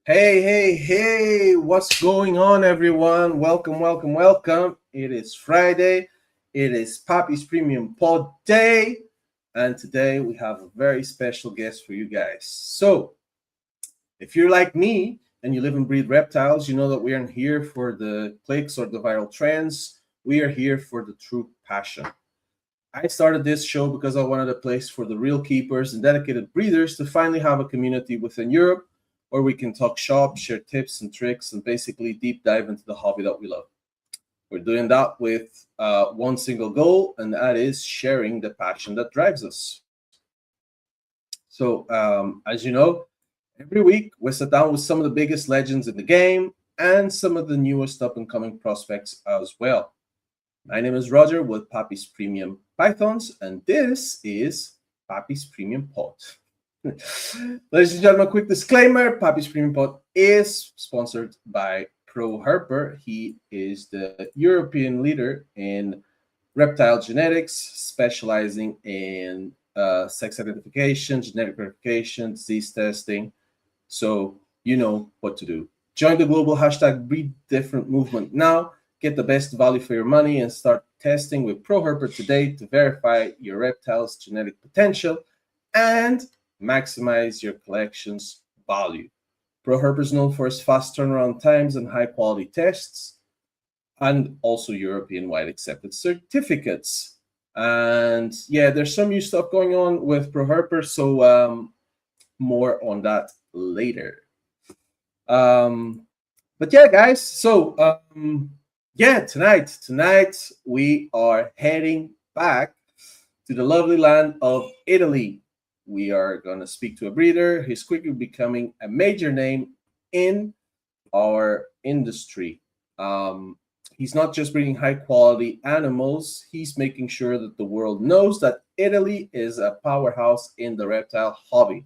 Hey, what's going on, everyone? Welcome. It is Friday. It is Pappy's Premium Pod Day. And today we have a very special guest for you guys. So, if you're like me and you live and breed reptiles, you know that we aren't here for the clicks or the viral trends. We are here for the true passion. I started this show because I wanted a place for the real keepers and dedicated breeders to finally have a community within Europe where we can talk shop, share tips and tricks, and basically deep dive into the hobby that we love. We're doing that with one single goal, and that is sharing the passion that drives us. So, as you know, every week we sit down with some of the biggest legends in the game and some of the newest up and coming prospects as well. My name is Roger with Pappy's Premium Pythons, and this is Pappy's Premium Pod. Ladies and gentlemen, quick disclaimer: Pappy's Premium Pod is sponsored by Pro Herper. He is the European leader in reptile genetics, specializing in sex identification, genetic verification, disease testing. So you know what to do. Join the global hashtag Breed Different movement now. Get the best value for your money and start testing with ProHerper today to verify your reptile's genetic potential and maximize your collection's value. ProHerper is known for its fast turnaround times and high quality tests, and also European wide accepted certificates. And yeah, there's some new stuff going on with ProHerper, so more on that later. Um, but yeah, guys, tonight we are heading back to the lovely land of Italy. We are going to speak to a breeder who's quickly becoming a major name in our industry. He's not just breeding high quality animals, he's making sure that the world knows that Italy is a powerhouse in the reptile hobby,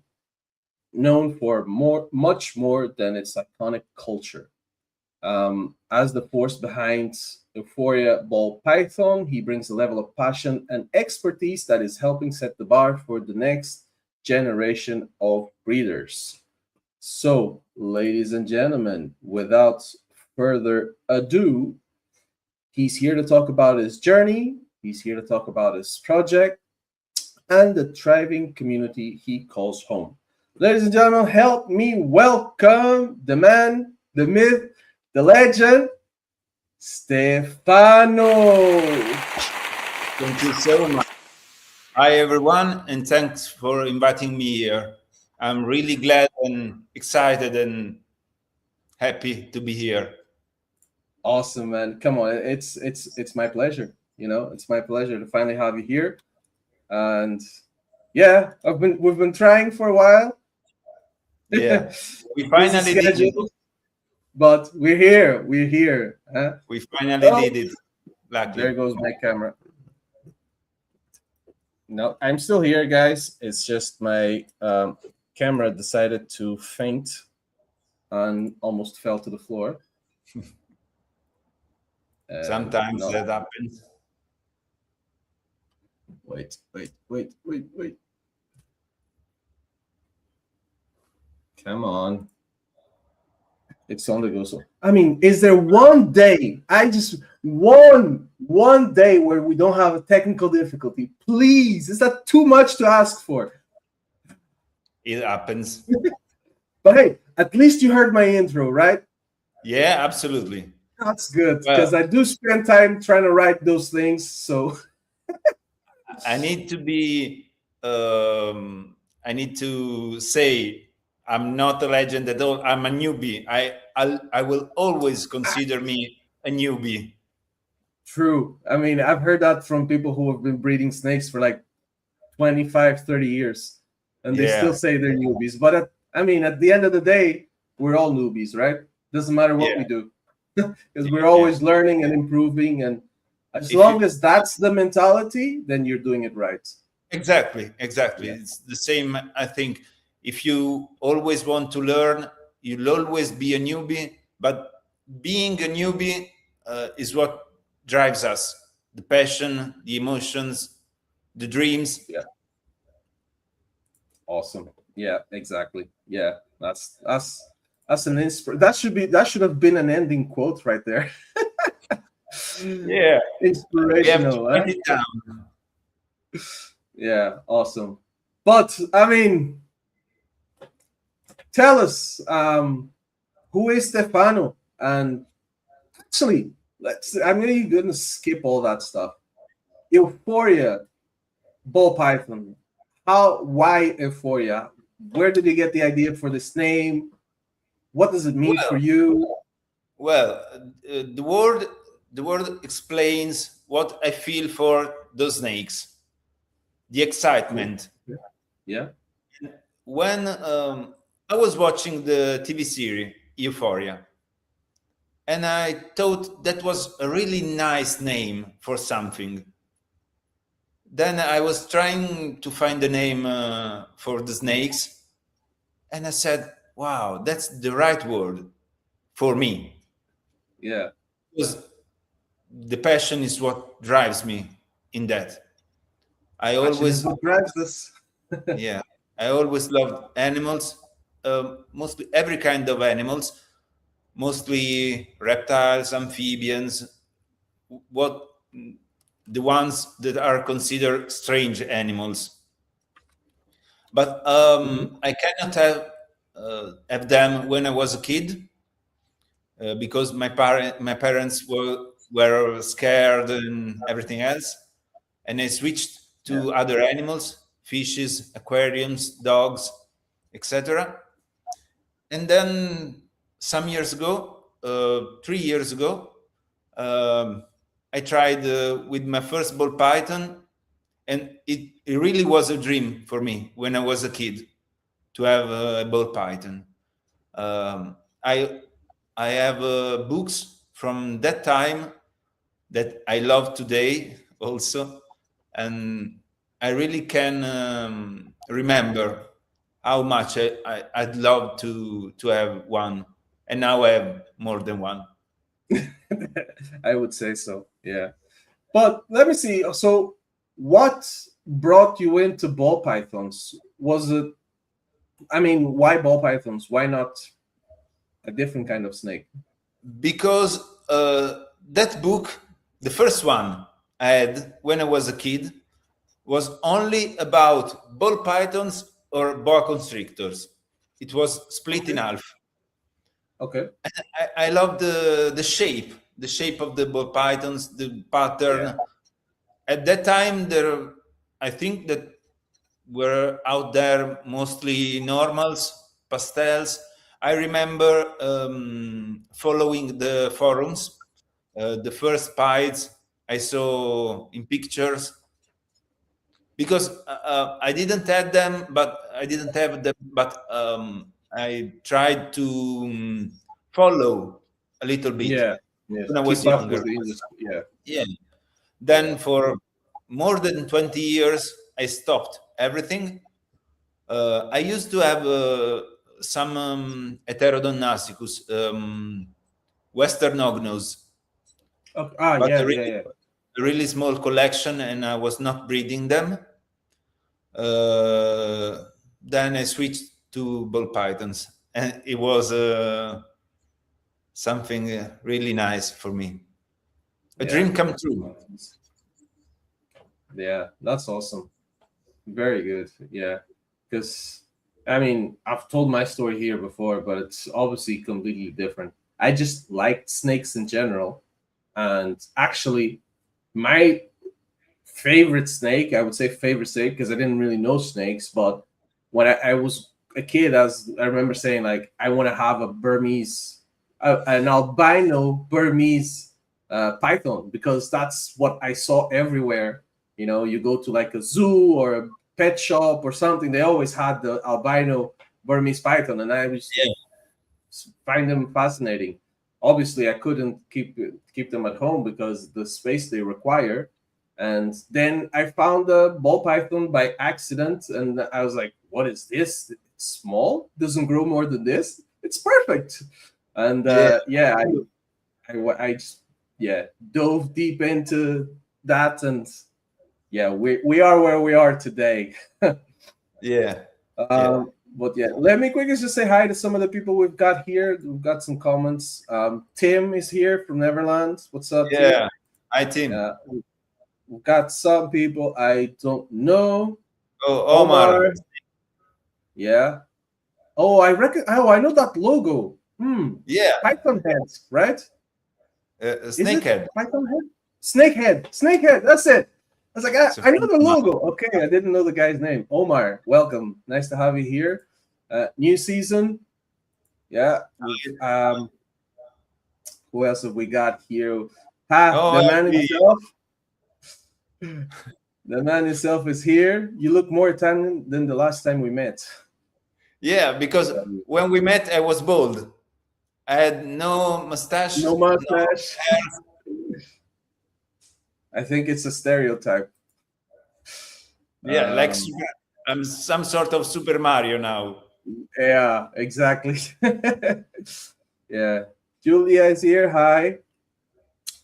known for much more than its iconic culture. As the force behind Euphoria Ball Python, he brings a level of passion and expertise that is helping set the bar for the next generation of breeders. So, ladies and gentlemen, without further ado, he's here to talk about his journey, he's here to talk about his project, and the thriving community he calls home. Ladies and gentlemen, help me welcome the man, the myth, the legend, Stefano. Thank you so much. Hi, everyone, and thanks for inviting me here. I'm really glad and excited and happy to be here. Awesome, man. Come on, it's my pleasure. You know, it's my pleasure to finally have you here. And yeah, we've been trying for a while. Yeah, we Busy finally did it. schedule, but we're here. We're here. Huh? We finally Oh, did it. there Luckily. goes my camera. No, I'm still here, guys. It's just my camera decided to faint and almost fell to the floor. Sometimes No, that happens. wait. Come on. It's only goes so. I mean, is there one day? I just one day where we don't have a technical difficulty? Please, is that too much to ask for? It happens. But hey, at least you heard my intro, right? Yeah, absolutely. That's good Well, because I do spend time trying to write those things. So I need to be. I need to say I'm not a legend at all. I'm a newbie. I will always consider me a newbie. true. I mean, I've heard that from people who have been breeding snakes for like 25, 30 years, and they still Yeah, say they're newbies. But I mean, at the end of the day, we're all newbies, right? Doesn't matter what we yeah, do because we're yeah. always learning and improving. And as If you long as that's the mentality, then you're doing it right. exactly, Yeah. it's the same. I think if you always want to learn, you'll always be a newbie. But being a newbie is what drives us: the passion, the emotions, the dreams. Yeah. Awesome. Yeah, exactly. Yeah, that's us. That's an that should have been an ending quote right there. Yeah, we have to Inspirational, huh? write it down. Yeah, awesome. But I mean, tell us, who is Stefano? And actually, I'm really gonna skip all that stuff. Euphoria Ball Python. Why Euphoria? Where did you get the idea for this name? What does it mean for Well, you? the word explains what I feel for those snakes, the Cool. excitement. Yeah. When I was watching the TV series Euphoria, and I thought that was a really nice name for something. Then I was trying to find the name for the snakes, and I said, "Wow, that's the right word for me." Yeah. Because the passion is what drives me in that. I Passion is always, what drives us. yeah, I always loved animals, mostly every kind of animals, mostly reptiles, amphibians, what the ones that are considered strange animals. But Mhm. I cannot have them when I was a kid because my parents were scared and everything else, and I switched Yeah. to other animals, fishes, aquariums, dogs, etc. And then some years ago, 3 years ago, um, I tried with my first ball python, and it really was a dream for me when I was a kid to have a ball python. Um, I I have books from that time that I love today also, and I really can remember how much I'd love to have one, and now I have more than one. I would say so. Yeah. But let me see. So, what brought you into ball pythons? Was it, I mean, why ball pythons? Why not a different kind of snake? Because that book, the first one I had when I was a kid, was only about ball pythons or boa constrictors. It was split in Okay. half. Okay. I love the shape of the ball pythons, the Yeah. pattern. At that time, I think that were out there mostly normals, pastels. I remember following the forums, the first pies I saw in pictures, because I didn't have them, but I tried to follow a little bit Yeah. Yeah. when I was Keep up younger. with the industry. Yeah. Yeah. Yeah. Then for more than 20 years, I stopped everything. I used to have some Heterodon nasicus, Western Ognos, Okay. Ah, but yeah. Yeah. Yeah. a really small collection, and I was not breeding them. Uh, then I switched to ball pythons, and it was something really nice for me. A Yeah. dream come true. Yeah. That's awesome. Very good. Yeah. Because, I mean, I've told my story here before, but it's obviously completely different. I just liked snakes in general. And actually, my favorite snake, I would say favorite snake, because I didn't really know snakes, but when I was a kid, as I remember saying, like, I want to have a an albino Burmese python, because that's what I saw everywhere. You know, you go to like a zoo or a pet shop or something, they always had the albino Burmese python, and I was Yeah, find them fascinating. Obviously, I couldn't keep them at home because the space they require. And then I found a ball python by accident, and I was like, "What is this? It's small. Doesn't grow more than this. It's perfect." And yeah, yeah, I just yeah dove deep into that, and yeah, we are where we are today. yeah, yeah. um, But yeah, let me quickly just say hi to some of the people we've got here. We've got some comments. Tim is here from Neverland. What's up, Tim? Yeah. Hi, Tim. We've got some people I don't know. Oh, Omar. Yeah. Oh, I know that logo. Yeah. Python heads, right? Snakehead. Python head? Snakehead. That's it. I was like, I know the logo. Okay, I didn't know the guy's name. Omar, welcome. Nice to have you here. New season. Yeah. Who else have we got here? The man himself. The man himself is here. You look more Italian than the last time we met. Yeah, because when we met, I was bald. I had no mustache. No mustache. No I think it's a stereotype. Yeah, like I'm some sort of Super Mario now. Yeah, exactly. Yeah. Julia is here. Hi.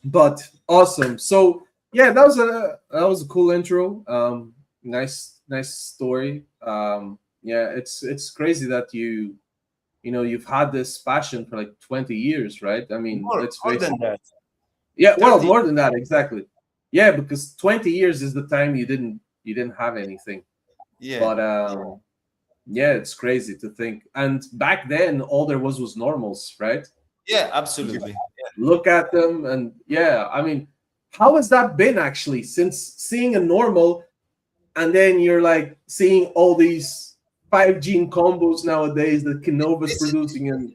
But awesome. So yeah, that was a cool intro. Nice story. Yeah, it's crazy that you've had this passion for like 20 years, right? I mean, more than that. Yeah, well, more than that, exactly. Yeah, because 20 years is the time you didn't have anything. Yeah. But yeah, it's crazy to think. And back then, all there was normals, right? Yeah, absolutely. Yeah. Look at them, and yeah, I mean, how has that been actually since seeing a normal, and then you're like seeing all these 5 gene combos nowadays that Kinova's producing? And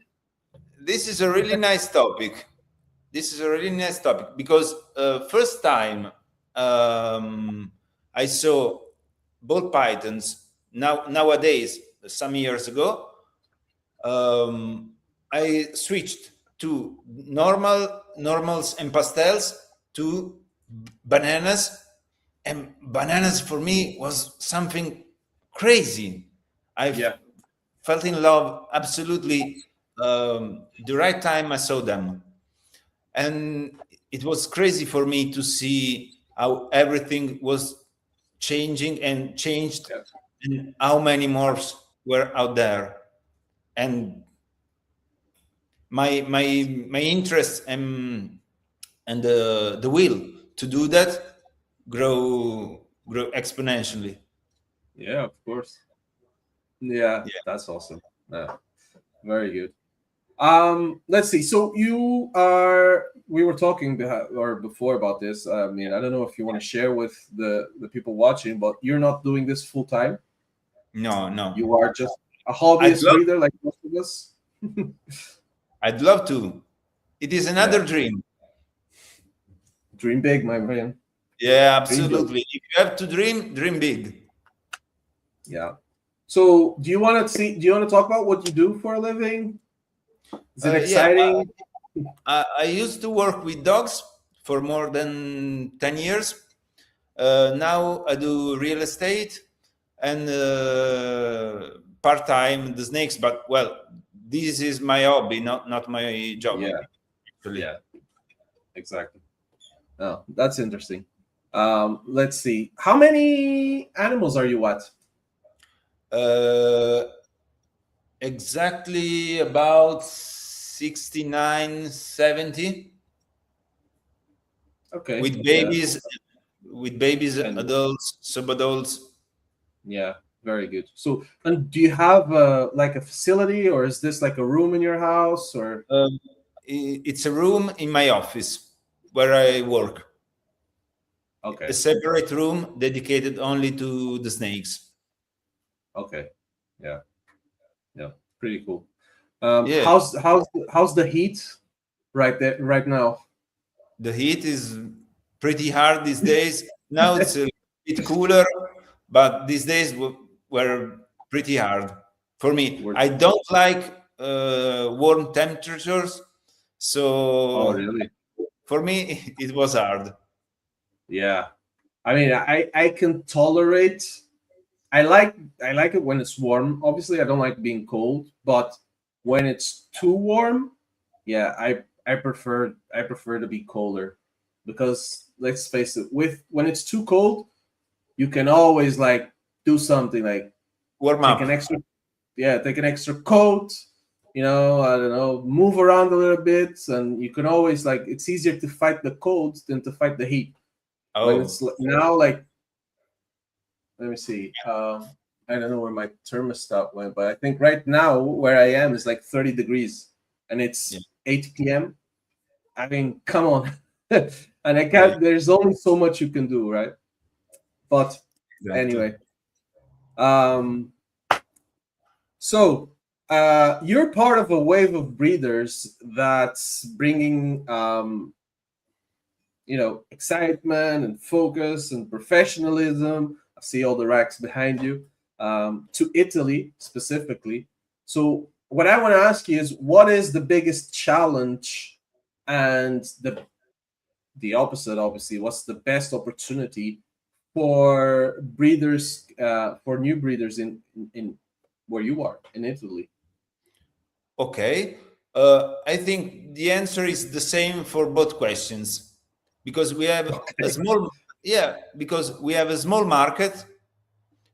this is a really nice topic. Because first time I saw ball pythons nowadays, some years ago, I switched to normals and pastels to bananas, and bananas for me was something crazy. I felt in love absolutely the right time I saw them, and it was crazy for me to see how everything was changing and changed, and how many morphs were out there, and my interest and the will to do that grow exponentially. Yeah, of course. Yeah, that's awesome. Yeah, very good. Let's see. So we were talking before about this. I mean, I don't know if you want to share with the people watching, but you're not doing this full time. No. You are just a hobbyist breeder like most of us. I'd love to. It is another dream. Dream big, my friend. Yeah, absolutely. If you have to dream big. Yeah. So do you want to talk about what you do for a living? Is it exciting? I used to work with dogs for more than 10 years. Now I do real estate and part-time the snakes, but well, this is my hobby, not my job. Yeah, actually. Yeah, exactly. Oh, that's interesting. Let's see. How many animals are you at? Exactly about 69, 70. Okay. With babies, and adults, subadults. Yeah, very good. So, and do you have like a facility, or is this like a room in your house, or? It's a room in my office where I work. Okay. A separate room dedicated only to the snakes. Okay. Yeah. Pretty cool. How's the heat right now? The heat is pretty hard these days. Now it's a bit cooler, but these days were pretty hard for me. I don't like warm temperatures, so really? For me it was hard. Yeah, I mean, I can tolerate. I like it when it's warm. Obviously, I don't like being cold, but when it's too warm, yeah, I prefer to be colder, because let's face it, when it's too cold, you can always like do something like warm up. take an extra coat. I don't know, move around a little bit, and you can always it's easier to fight the cold than to fight the heat. When it's now let me see. I don't know where my thermostat went, but I think right now where I am is 30 degrees, and it's 8 p.m. I mean, come on. And I can't. There's only so much you can do, right? But anyway, so you're part of a wave of breeders that's bringing, excitement and focus and professionalism. I see all the racks behind you, to Italy specifically. So what I want to ask you is, what is the biggest challenge, and the opposite, obviously, what's the best opportunity for breeders, for new breeders in where you are in Italy? Okay. I think the answer is the same for both questions, because we have a small, because we have a small market,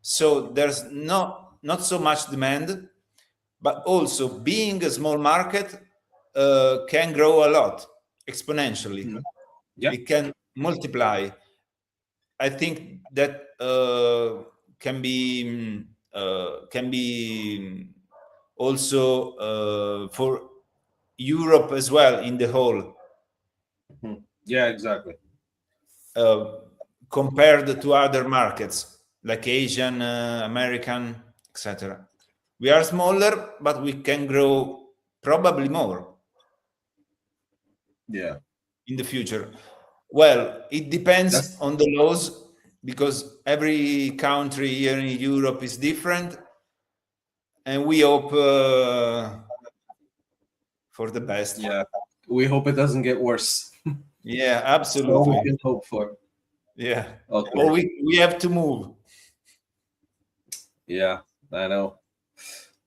so there's not so much demand, but also being a small market can grow a lot exponentially. Mm-hmm. Yeah. It can multiply. I think that can be also for Europe as well in the whole. Mm-hmm. Yeah, exactly. Compared to other markets like Asian, American, etc. We are smaller, but we can grow probably more. Yeah. In the future. Well, it depends on the laws, because every country here in Europe is different, and we hope for the best. Yeah, we hope it doesn't get worse. Yeah, absolutely. That's all we can hope for. Yeah. Okay. Well, we have to move. Yeah, I know,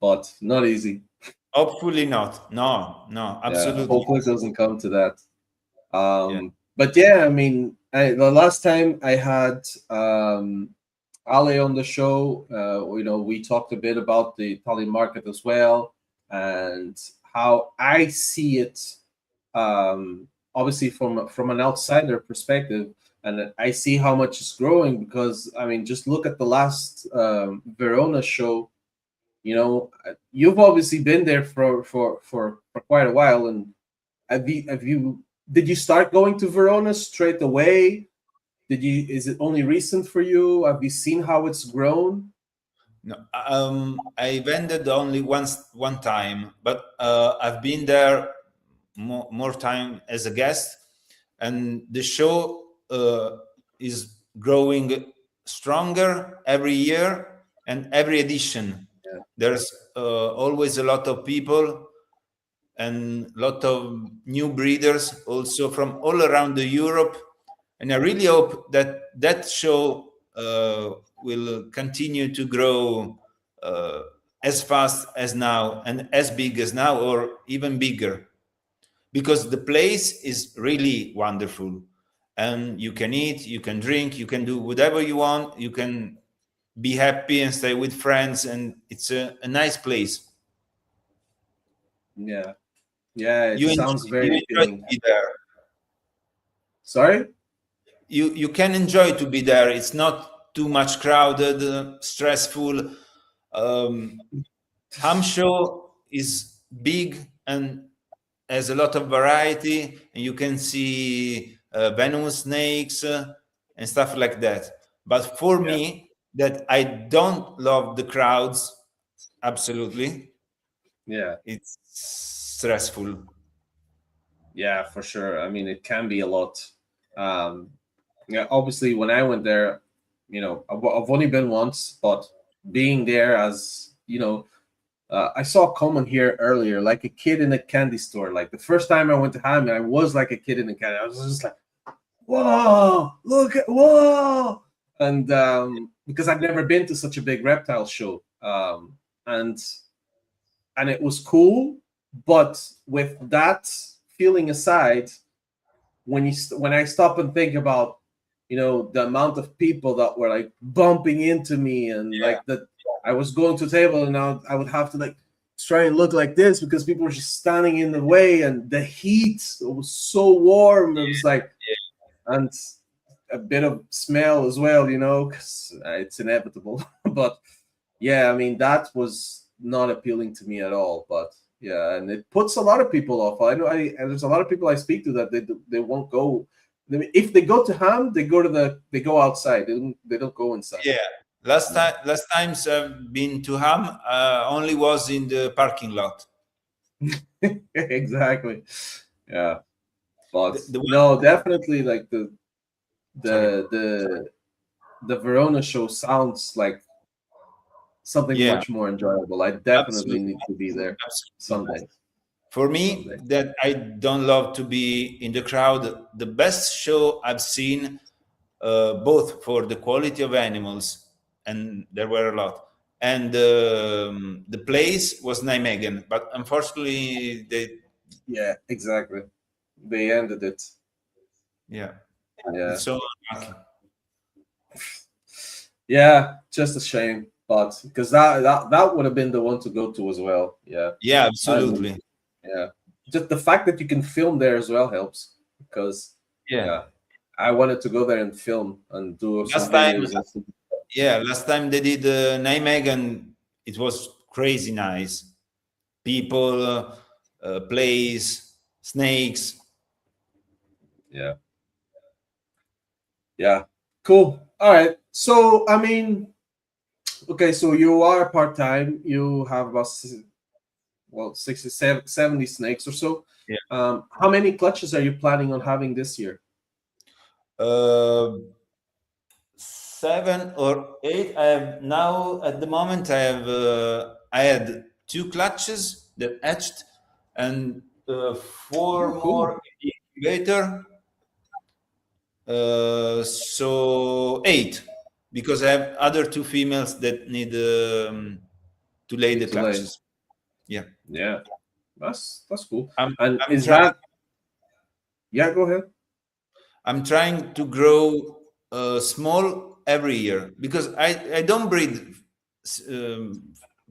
but not easy. Hopefully not. No, absolutely. Yeah, hopefully it doesn't come to that. But yeah, I mean, the last time I had Ale on the show, we talked a bit about the Italian market as well, and how I see it, obviously from an outsider perspective, and I see how much it's growing, because I mean, just look at the last Verona show. You've obviously been there for quite a while, and did you start going to Verona straight away? Is it only recent for you? Have you seen how it's grown? No, I vended only one time, but I've been there more time as a guest, and the show is growing stronger every year and every edition. Yeah. There's always a lot of people and a lot of new breeders also from all around the Europe, and I really hope that show will continue to grow as fast as now and as big as now, or even bigger, because the place is really wonderful, and you can eat, you can drink, you can do whatever you want, you can be happy and stay with friends, and it's a nice place. Yeah, it sounds very appealing. To be there. Sorry? You can enjoy to be there. It's not too much crowded, stressful. Ham show is big and has a lot of variety, and you can see venomous snakes and stuff like that. But for me, that I don't love the crowds, absolutely. Yeah, it's stressful. Yeah, for sure. I mean, it can be a lot. Yeah, obviously, when I went there, I've only been once, but being there, as I saw a comment here earlier, like a kid in a candy store. Like the first time I went to Ham, I was like a kid in a candy. I was just like, whoa, whoa. And because I've never been to such a big reptile show. And it was cool, but with that feeling aside, when I stop and think about the amount of people that were like bumping into me, and like I was going to table, and I would have to like try and look like this because people were just standing in the way, and the heat, it was so warm. It was like, and a bit of smell as well, because it's inevitable. But yeah, I mean, that was not appealing to me at all. But yeah, and it puts a lot of people off. I know, and there's a lot of people I speak to that they won't go. I mean, if they go to Ham, they go outside. They don't go inside. Yeah. Last times I've been to Ham, only was in the parking lot. Exactly. Yeah, but The one- no, definitely like the Sorry. the Verona show sounds like something Yeah, much more enjoyable. I definitely absolutely. need to be there Absolutely. someday. For me, Someday. that I don't love to be in the crowd, the best show I've seen, both for the quality of animals, and there were a lot, and the place was Nijmegen, but unfortunately Yeah, exactly. They ended it. yeah, Yeah. it's so unlucky. Yeah, just a shame. But because that would have been the one to go to as well. Yeah. Yeah, I mean, absolutely. yeah. Just the fact that you can film there as well helps because Yeah. yeah, I wanted to go there and film and do some Last time, videos and stuff. last time they did Nijmegen, it was crazy nice. People, plays, snakes. Yeah. Yeah. Cool. All right. So I mean, okay, so you are part time. You have about 67, 70 snakes or so. Yeah. How many clutches are you planning on having this year? 7 or 8. I have now at the moment. I had 2 clutches that hatched, and 4 Oh, cool. more in the incubator. So 8, because I have other 2 females that need to lay the To lay. clutches. Yeah. Yeah, that's cool. I'm, And I'm is trying. that? Yeah, go ahead. I'm trying to grow small every year because I don't breed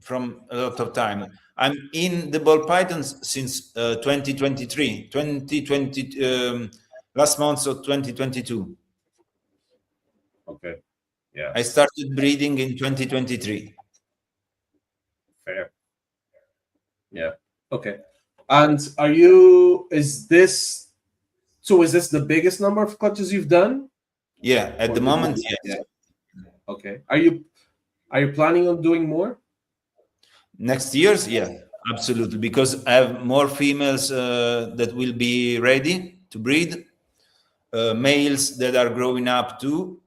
from a lot of time. I'm in the ball pythons since 2023, 2020, last month of 2022. Okay. Yeah. I started breeding in 2023. Fair. Yeah. Okay. And is this the biggest number of clutches you've done? Yeah, at Or the moment, yes. Yeah. Okay. Are you planning on doing more? Next year's, yeah, absolutely, because I have more females that will be ready to breed, males that are growing up too.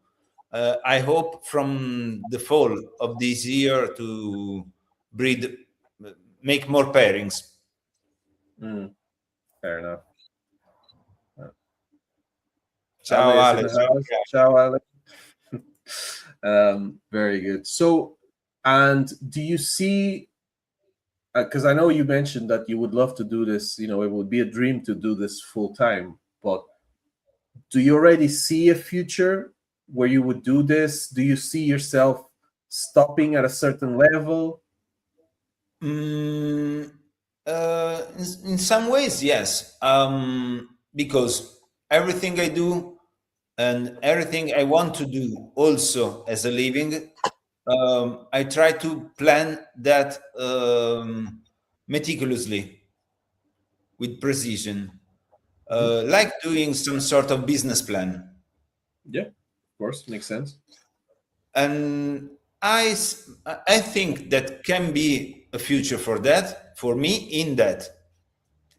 I hope from the fall of this year to breed, make more pairings. Fair enough. Ciao, Ale is in Alex. the house. Ciao, Ale. Very good. So, and do you see? Because I know you mentioned that you would love to do this. It would be a dream to do this full time. But do you already see a future where you would do this? Do you see yourself stopping at a certain level? In some ways, yes. Because everything I do and everything I want to do also as a living, I try to plan that meticulously with precision, like doing some sort of business plan. Yeah, of course, makes sense. And I think that can be a future for me in that.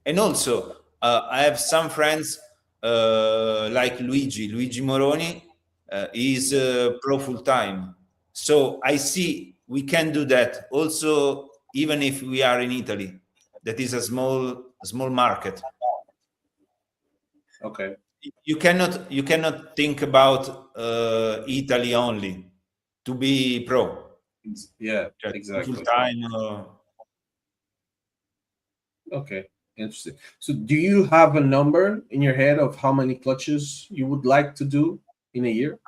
And also, I have some friends like Luigi Moroni. Is pro full time, so I see we can do that also, even if we are in Italy. That is a small market. Okay. You cannot think about Italy only to be pro. Yeah, Full exactly. time. Okay, interesting. So, do you have a number in your head of how many clutches you would like to do in a year?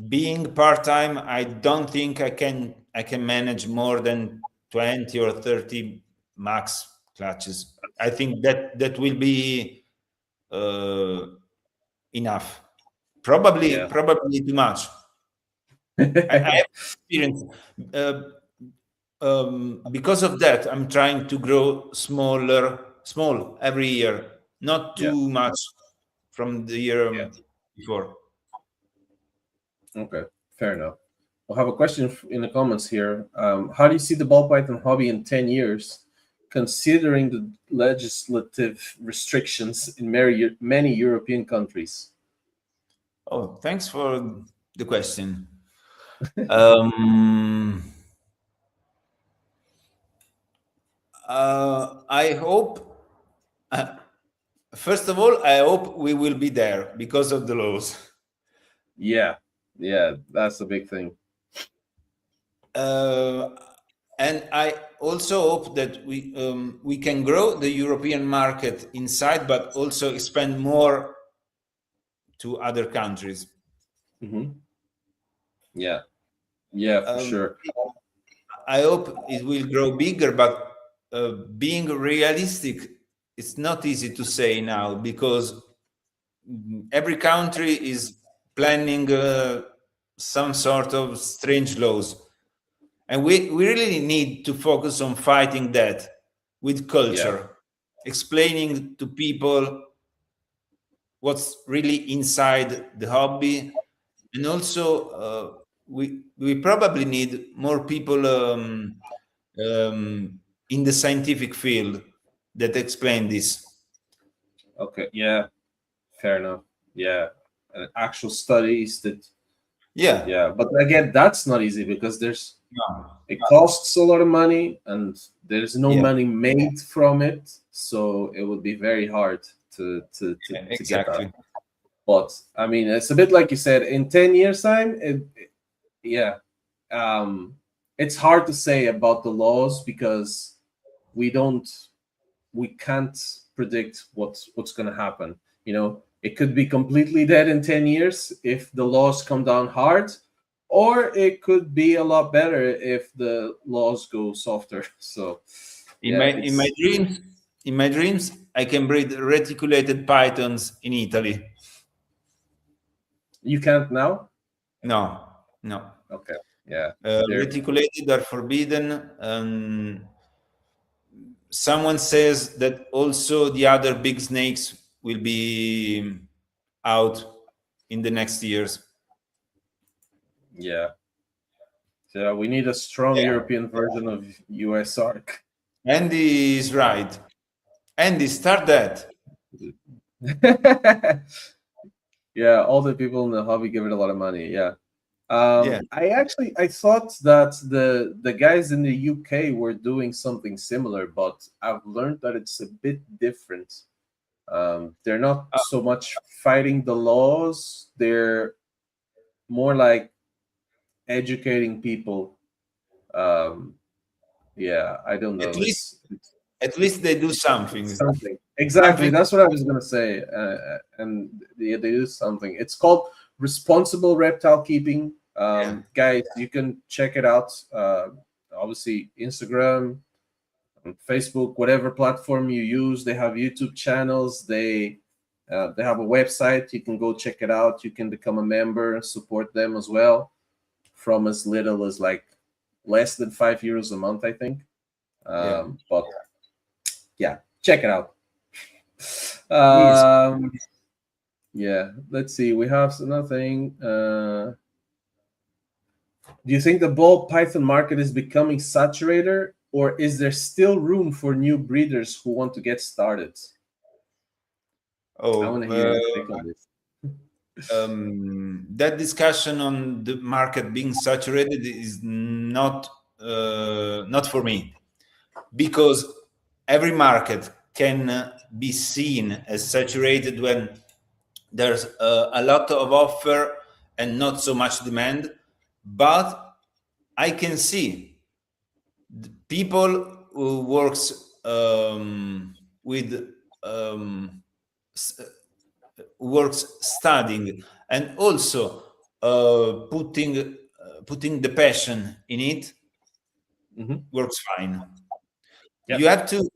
Being part time, I don't think I can manage more than 20 or 30 max clutches. I think that will be enough. Probably too much. I have experience. Because of that, I'm trying to grow small every year, not too much from the year before. Okay, fair enough. We'll have a question in the comments here. How do you see the ball python hobby in 10 years, considering the legislative restrictions in many European countries? Oh, thanks for the question. I hope, first of all, I hope we will be there because of the laws. Yeah, that's a big thing. And I also hope that we can grow the European market inside, but also expand more to other countries. Mm-hmm. Yeah, for sure. I hope it will grow bigger, but being realistic, it's not easy to say now because every country is planning some sort of strange laws. And we really need to focus on fighting that with culture, explaining to people what's really inside the hobby. And also, we probably need more people in the scientific field that explain this. Okay, yeah, fair enough. Yeah, actual studies that. Yeah, but again, that's not easy because it costs a lot of money and there's no money made from it, so it would be very hard to get that. But I mean, it's a bit like you said. In 10 years' time, it's hard to say about the laws because we can't predict what's going to happen. You know, it could be completely dead in 10 years if the laws come down hard, or it could be a lot better if the laws go softer. So in my dreams I can breed reticulated pythons in Italy. You can't now? No. Okay. Yeah. Reticulated are forbidden. Someone says that also the other big snakes will be out in the next years. Yeah. So we need a strong European version of US Arc. Andy is right. Andy, start that. Yeah, all the people in the hobby give it a lot of money. Yeah. I thought that the guys in the UK were doing something similar, but I've learned that it's a bit different. They're not so much fighting the laws; they're more like educating people. Yeah, I don't know. At least they do something. Exactly. That's what I was gonna say. And they do something. It's called responsible reptile keeping. Guys, you can check it out. Obviously, Instagram, Facebook, whatever platform you use. They have YouTube channels. They have a website. You can go check it out. You can become a member and support them as well, from as little as like less than €5 a month, I think. But yeah, check it out. Yeah, let's see. We have nothing. Do you think the ball python market is becoming saturated, or is there still room for new breeders who want to get started? I want to hear your take on this. That discussion on the market being saturated is not for me, because every market can be seen as saturated when there's a lot of offer and not so much demand. But I can see people who works with works studying and also putting the passion in it, works fine. Yep. You have to,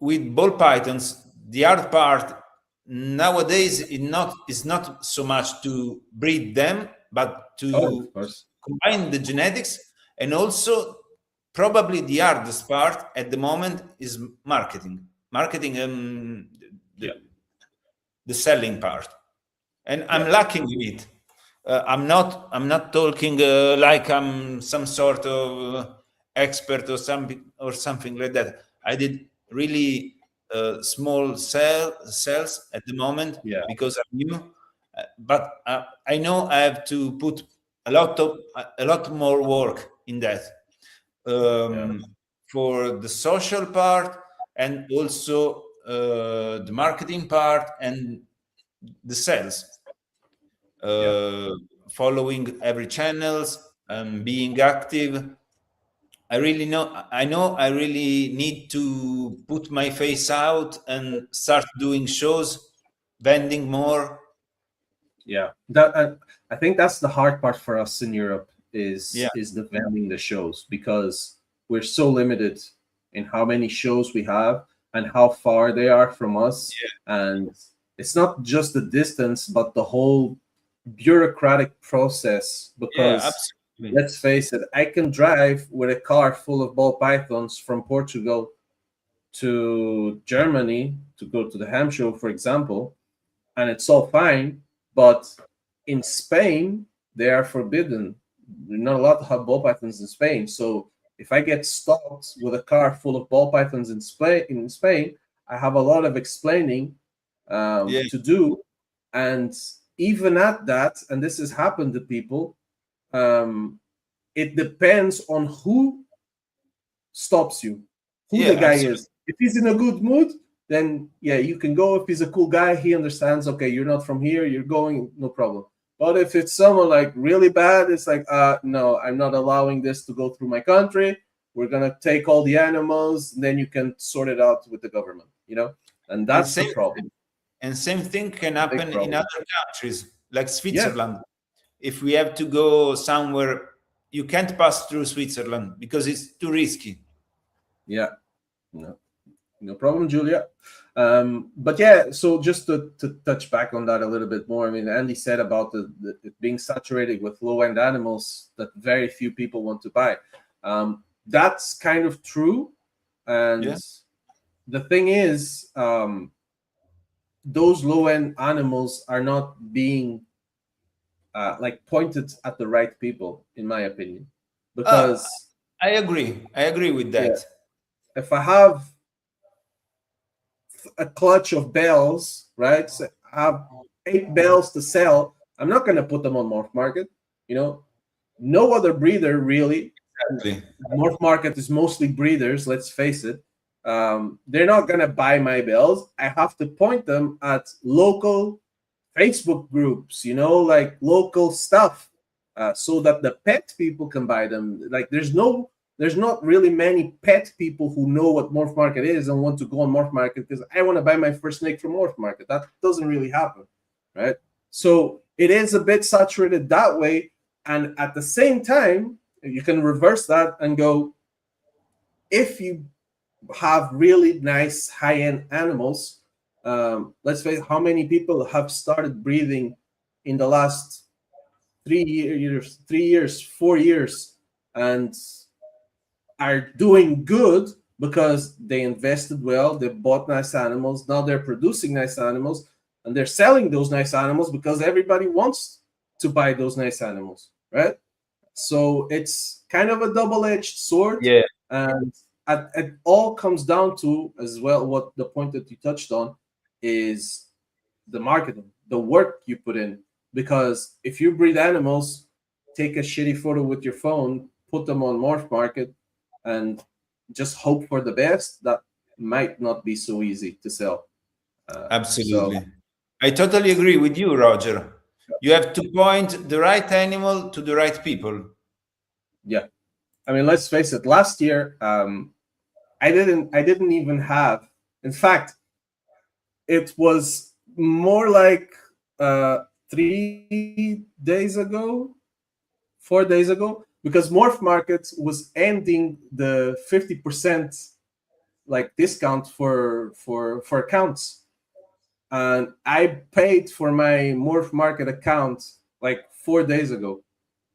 with ball pythons, the hard part nowadays is not so much to breed them, but to Of course. combine the genetics. And also probably the hardest part at the moment is marketing Yeah. the selling part, and I'm Yeah. lacking in it. I'm not talking like I'm some sort of expert or something like that. I did really small sales at the moment Yeah. because I'm new, but I know I have to put a lot more work in that, Yeah. for the social part, and also the marketing part and the sales, Yeah. following every channels and being active. I know I really need to put my face out and start doing shows, vending more. Yeah, that I think that's the hard part for us in Europe Yeah, is defending the shows, because we're so limited in how many shows we have and how far they are from us. And it's not just the distance, but the whole bureaucratic process. yeah, Because absolutely. let's face it, I can drive with a car full of ball pythons from Portugal to Germany to go to the ham show, for example, and it's all fine. But in Spain, they are forbidden. You're not allowed to have ball pythons in Spain. So if I get stopped with a car full of ball pythons in Spain, I have a lot of explaining Yeah, to do. And even at that, and this has happened to people, um, it depends on who stops you, who the yeah, guy absolutely. is. If he's in a good mood, then yeah, you can go. If he's a cool guy, he understands. Okay, you're not from here. You're going, no problem. But if it's someone like really bad, it's like, no, I'm not allowing this to go through my country. We're gonna take all the animals, and then you can sort it out with the government, and And that's the same problem, and same thing can the big happen in problem. other countries like Yeah, Switzerland. If we have to go somewhere, you can't pass through Switzerland because it's too risky. yeah, no, no problem, Julia. But yeah, so just to touch back on that a little bit more, I mean, Andy said about it being saturated with low end animals that very few people want to buy. That's kind of true. And Yeah. the thing is, those low end animals are not being like pointed at the right people, in my opinion. Uh, Because, I agree. I agree with yeah, that. if I have a clutch of bells, right? So I have 8 bells to sell. I'm not going to put them on Morph Market. You know, no other breeder really. Exactly. Morph Market is mostly breeders. Let's face it. They're not going to buy my bells. I have to point them at local Facebook groups. Like local stuff, so that the pet people can buy them. Like there's not really many pet people who know what Morph Market is and want to go on Morph Market because I want to buy my first snake from Morph Market. That doesn't really happen, right? So it is a bit saturated that way. And at the same time, you can reverse that and go, if you have really nice high-end animals, let's face it, how many people have started breeding in the last 3 years, 4 years, and are doing good because they invested well, they bought nice animals, now they're producing nice animals, and they're selling those nice animals because everybody wants to buy those nice animals, right? So it's kind of a double-edged sword, Yeah. and it all comes down to, as well, what the point that you touched on is the marketing, the work you put in. Because if you breed animals, take a shitty photo with your phone, put them on Morph Market, and just hope for the best, that might not be so easy to sell. So Absolutely. I totally agree with you, Roger. You have to point the right animal to the right people. yeah, I mean, let's face it. Last year, I didn't even have. In fact, it was more like uh, 3 days ago, 4 days ago. because Morph Market was ending the 50% like discount for accounts, and I paid for my Morph Market account like 4 days ago.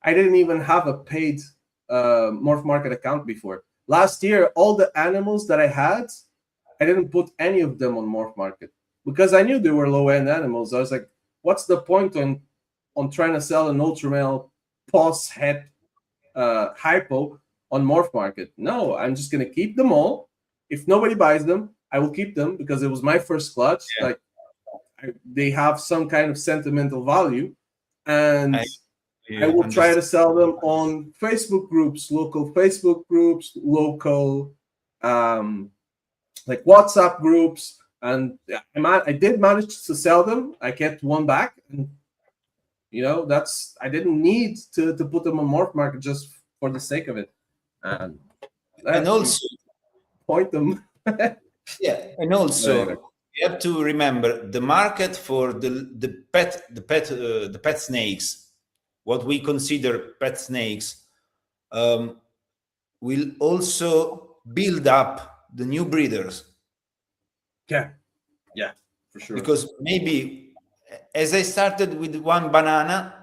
I didn't even have a paid Morph Market account before. Last year, all the animals that I had, I didn't put any of them on Morph Market because I knew they were low end animals. I was like, what's the point on trying to sell an Ultramel pos head hypo on Morph Market? No, I'm just gonna keep them all. If nobody buys them, I will keep them because it was my first clutch. Yeah. Like they have some kind of sentimental value, and I will try to sell them on Facebook groups, local Facebook groups, local like WhatsApp groups, and I did manage to sell them. I kept one back, and that's I didn't need to put them on Morph Market just for the sake of it, and also point them. Yeah, and also you have to remember the market for the pet snakes, what we consider pet snakes, will also build up the new breeders. Yeah, for sure. Because maybe as I started with one banana,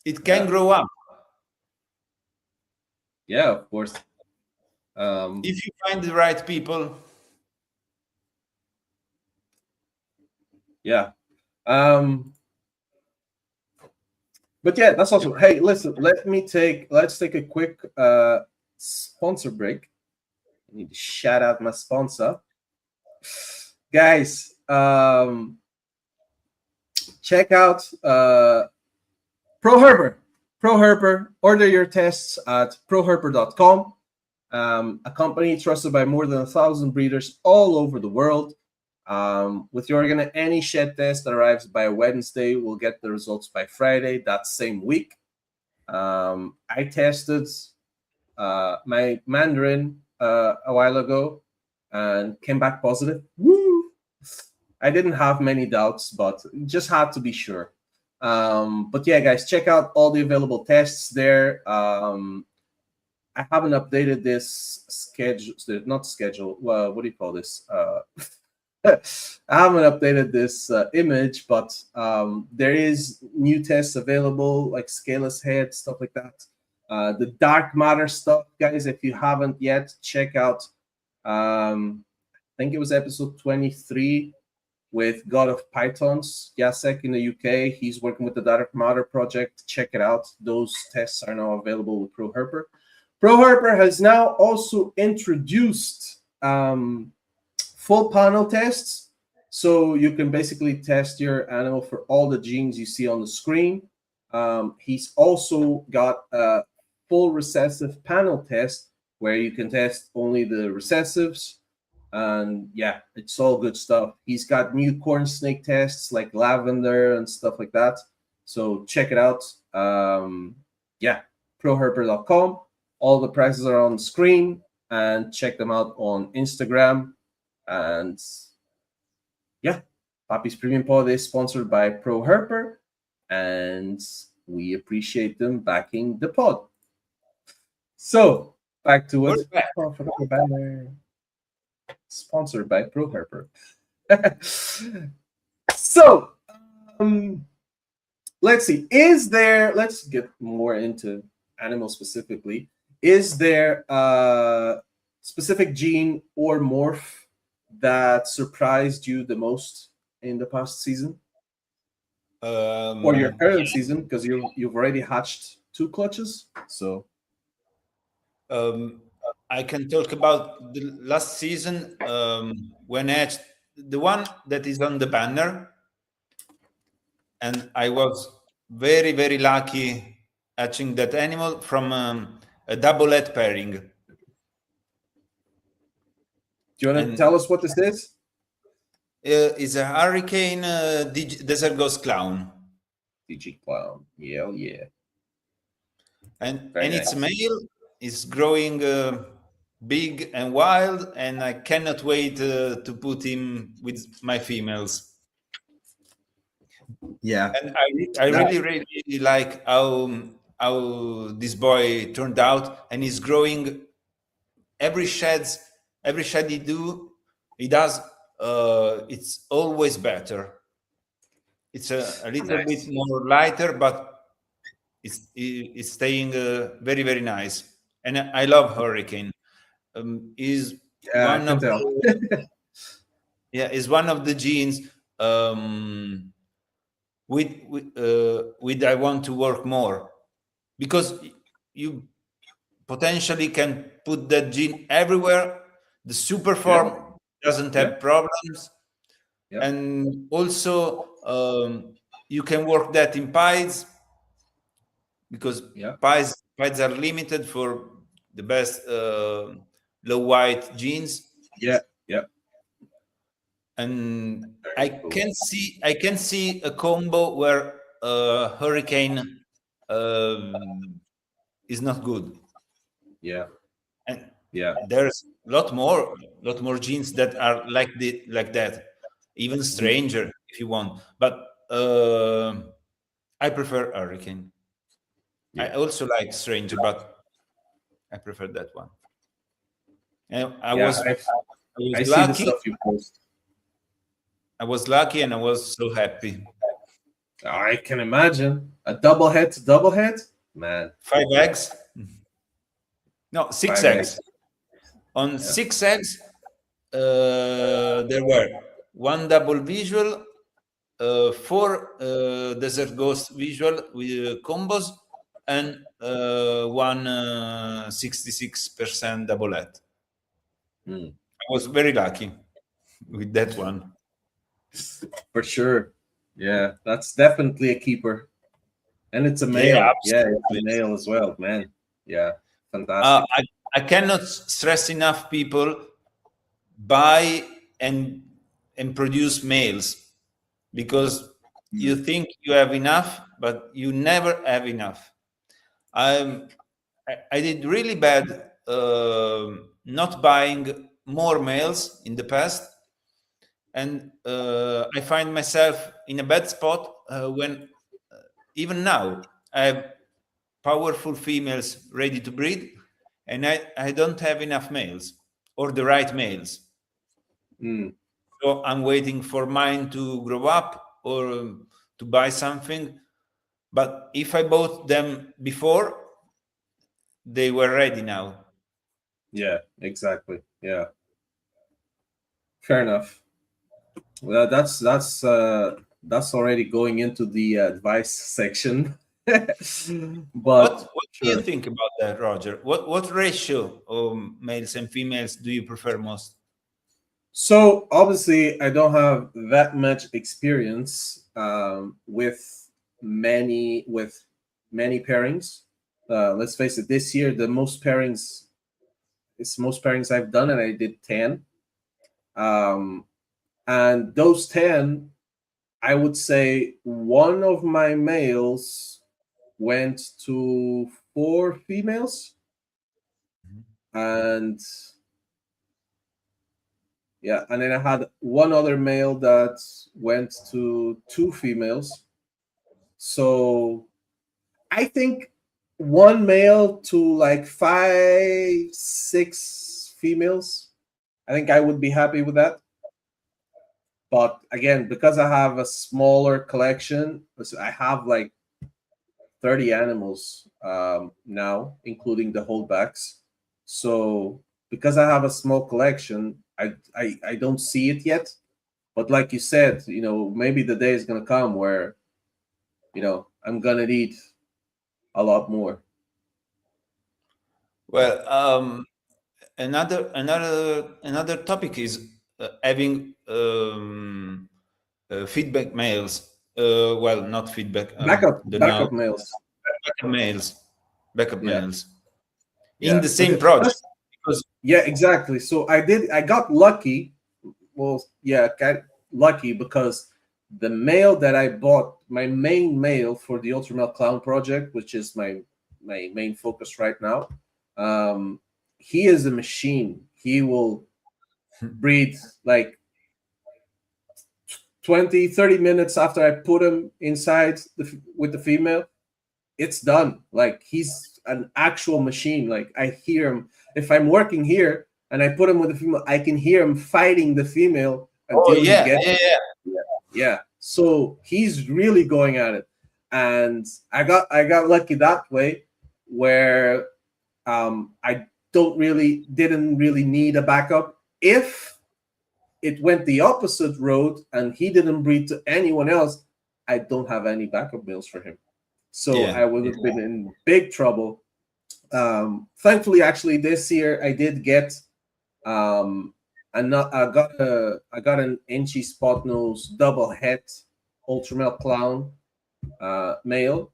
it can grow up. Yeah, of course. If you find the right people. Yeah. But yeah, that's awesome. Hey, listen, let's take a quick sponsor break. I need to shout out my sponsor. Guys, check out ProHerper. ProHerper, order your tests at proherper.com. A company trusted by more than 1,000 breeders all over the world. With your any shed test that arrives by Wednesday, we'll get the results by Friday that same week. I tested my Mandarin a while ago and came back positive. Woo! I didn't have many doubts, but just had to be sure. But yeah, guys, check out all the available tests there. I haven't updated this schedule, not schedule. Well, what do you call this? I haven't updated this image, but there is new tests available, like scaleless head, stuff like that. The dark matter stuff, guys, if you haven't yet, check out, I think it was episode 23 with God of Pythons, Jacek in the UK. He's working with the Dark Matter project. Check it out. Those tests are now available with ProHerper. ProHerper has now also introduced full panel tests. So you can basically test your animal for all the genes you see on the screen. He's also got a full recessive panel test where you can test only the recessives. And yeah, it's all good stuff. He's got new corn snake tests like lavender and stuff like that. So check it out. Yeah, proherper.com. All the prices are on the screen, and check them out on Instagram. And yeah, Pappy's Premium Pod is sponsored by ProHerper, and we appreciate them backing the pod. So back to it. Sponsored by ProHerper. So let's see. Let's get more into animals specifically. Is there a specific gene or morph that surprised you the most in the past season? Or your current season, because you've already hatched 2 clutches. So I can talk about the last season when I hatched the one that is on the banner, and I was very, very lucky hatching that animal from a double head pairing. Do you want to tell us what this is? It's a Hurricane Desert Ghost Clown. DG Clown, yeah. And it's male. It's growing big and wild, and I cannot wait to put him with my females. Yeah. And I really like how this boy turned out, and he's growing every shed he does. It's always better. It's a little bit Nice. more lighter, but it's staying very very nice. And I love Hurricane. Is Yeah, I one can of tell. is one of the genes with I want to work more, because you potentially can put that gene everywhere. The super Yeah. form doesn't Yeah. have problems, Yeah. and also you can work that in pies, because Yeah. pies are limited for the best low white genes. Yeah. Yeah. And I Very cool. can see a combo where Hurricane is not good, Yeah. and Yeah. there's a lot more genes that are like that, even Mhm. stranger if you want. But I prefer Hurricane. I Yeah. also like stranger, but I prefer that one. And Yeah. I was I see the lucky. stuff you post. I was lucky, and I was so happy. I can imagine a double head to double head, man. 5 eggs. No, six 5 eggs. eggs. On Yeah. 6 eggs, there were one double visual, four desert ghost visual with combos, and one 66% double head. Mm. I was very lucky with that one. For sure. Yeah, that's definitely a keeper. And it's a Yeah, male. Yeah, it's a absolutely. male as well, man. Yeah, fantastic. I cannot stress enough people buy and produce males, because you Mm. think you have enough, but you never have enough. I'm, I did really bad not buying more males in the past, and I find myself in a bad spot when even now I have powerful females ready to breed, and I don't have enough males or the right males. Mm. So I'm waiting for mine to grow up or to buy something. But if I bought them before, they were ready now. Yeah, exactly. Yeah, fair enough. Well, that's already going into the advice section, but What do you sure. think about that, Roger? What ratio of males and females do you prefer most? So obviously, I don't have that much experience with many pairings. Let's face it, this year the most pairings it's most pairings I've done, and I did 10. Um, and those 10, I would say one of my males went to four females, and yeah, and then I had one other male that went to two females. So I think one male to like five, six females. I think I would be happy with that. But again, because I have a smaller collection, I have like 30 animals now, including the holdbacks. So because I have a small collection, I don't see it yet. But like you said, maybe the day is gonna come where I'm gonna need a lot more. Well, another topic is having feedback males. Well, not feedback. The now Backup males. backup males, backup Yeah, males in yeah. the same project. Because Yeah, exactly. So I got lucky. Well, yeah, got lucky because the male that I bought, my main male for the Ultramel Clown project, which is my main focus right now, um, he is a machine. He will breed like 20, 30 minutes after I put him inside with the female, it's done. Like, he's an actual machine. Like, I hear him. If I'm working here and I put him with the female, I can hear him fighting the female Oh until he yeah, gets yeah, yeah. So he's really going at it. And I got lucky that way, where I didn't really need a backup. If it went the opposite road and he didn't breed to anyone else, I don't have any backup males for him. So yeah. I would have been in big trouble. Thankfully, actually, this year I did get I got an Inchy spot nose double het ultramel clown male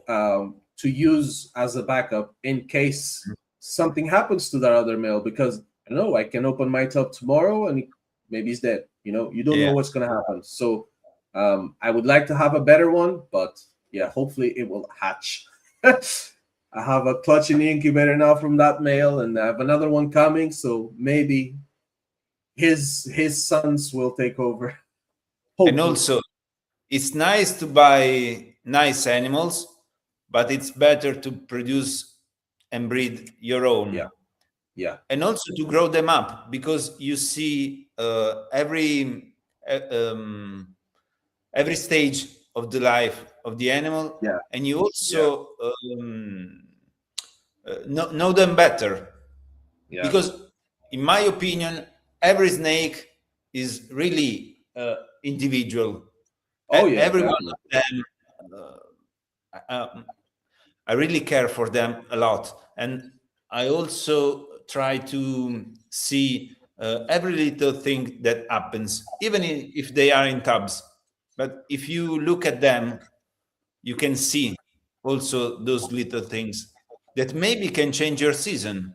to use as a backup in case something happens to that other male, because I know I can open my tub tomorrow and maybe he's dead. You know, you don't know what's going to happen. So I would like to have a better one, but yeah, hopefully it will hatch. I have a clutch in the incubator now from that male, and I have another one coming. So maybe his sons will take over. Hopefully. And also, it's nice to buy nice animals, but it's better to produce and breed your own. Yeah. And also to grow them up, because you see every stage of the life of the animal, and you also know them better. Because in my opinion, every snake is really individual. Every one of them, I really care for them a lot. And I also try to see every little thing that happens, even if they are in tubs. But if you look at them, you can see also those little things that maybe can change your season.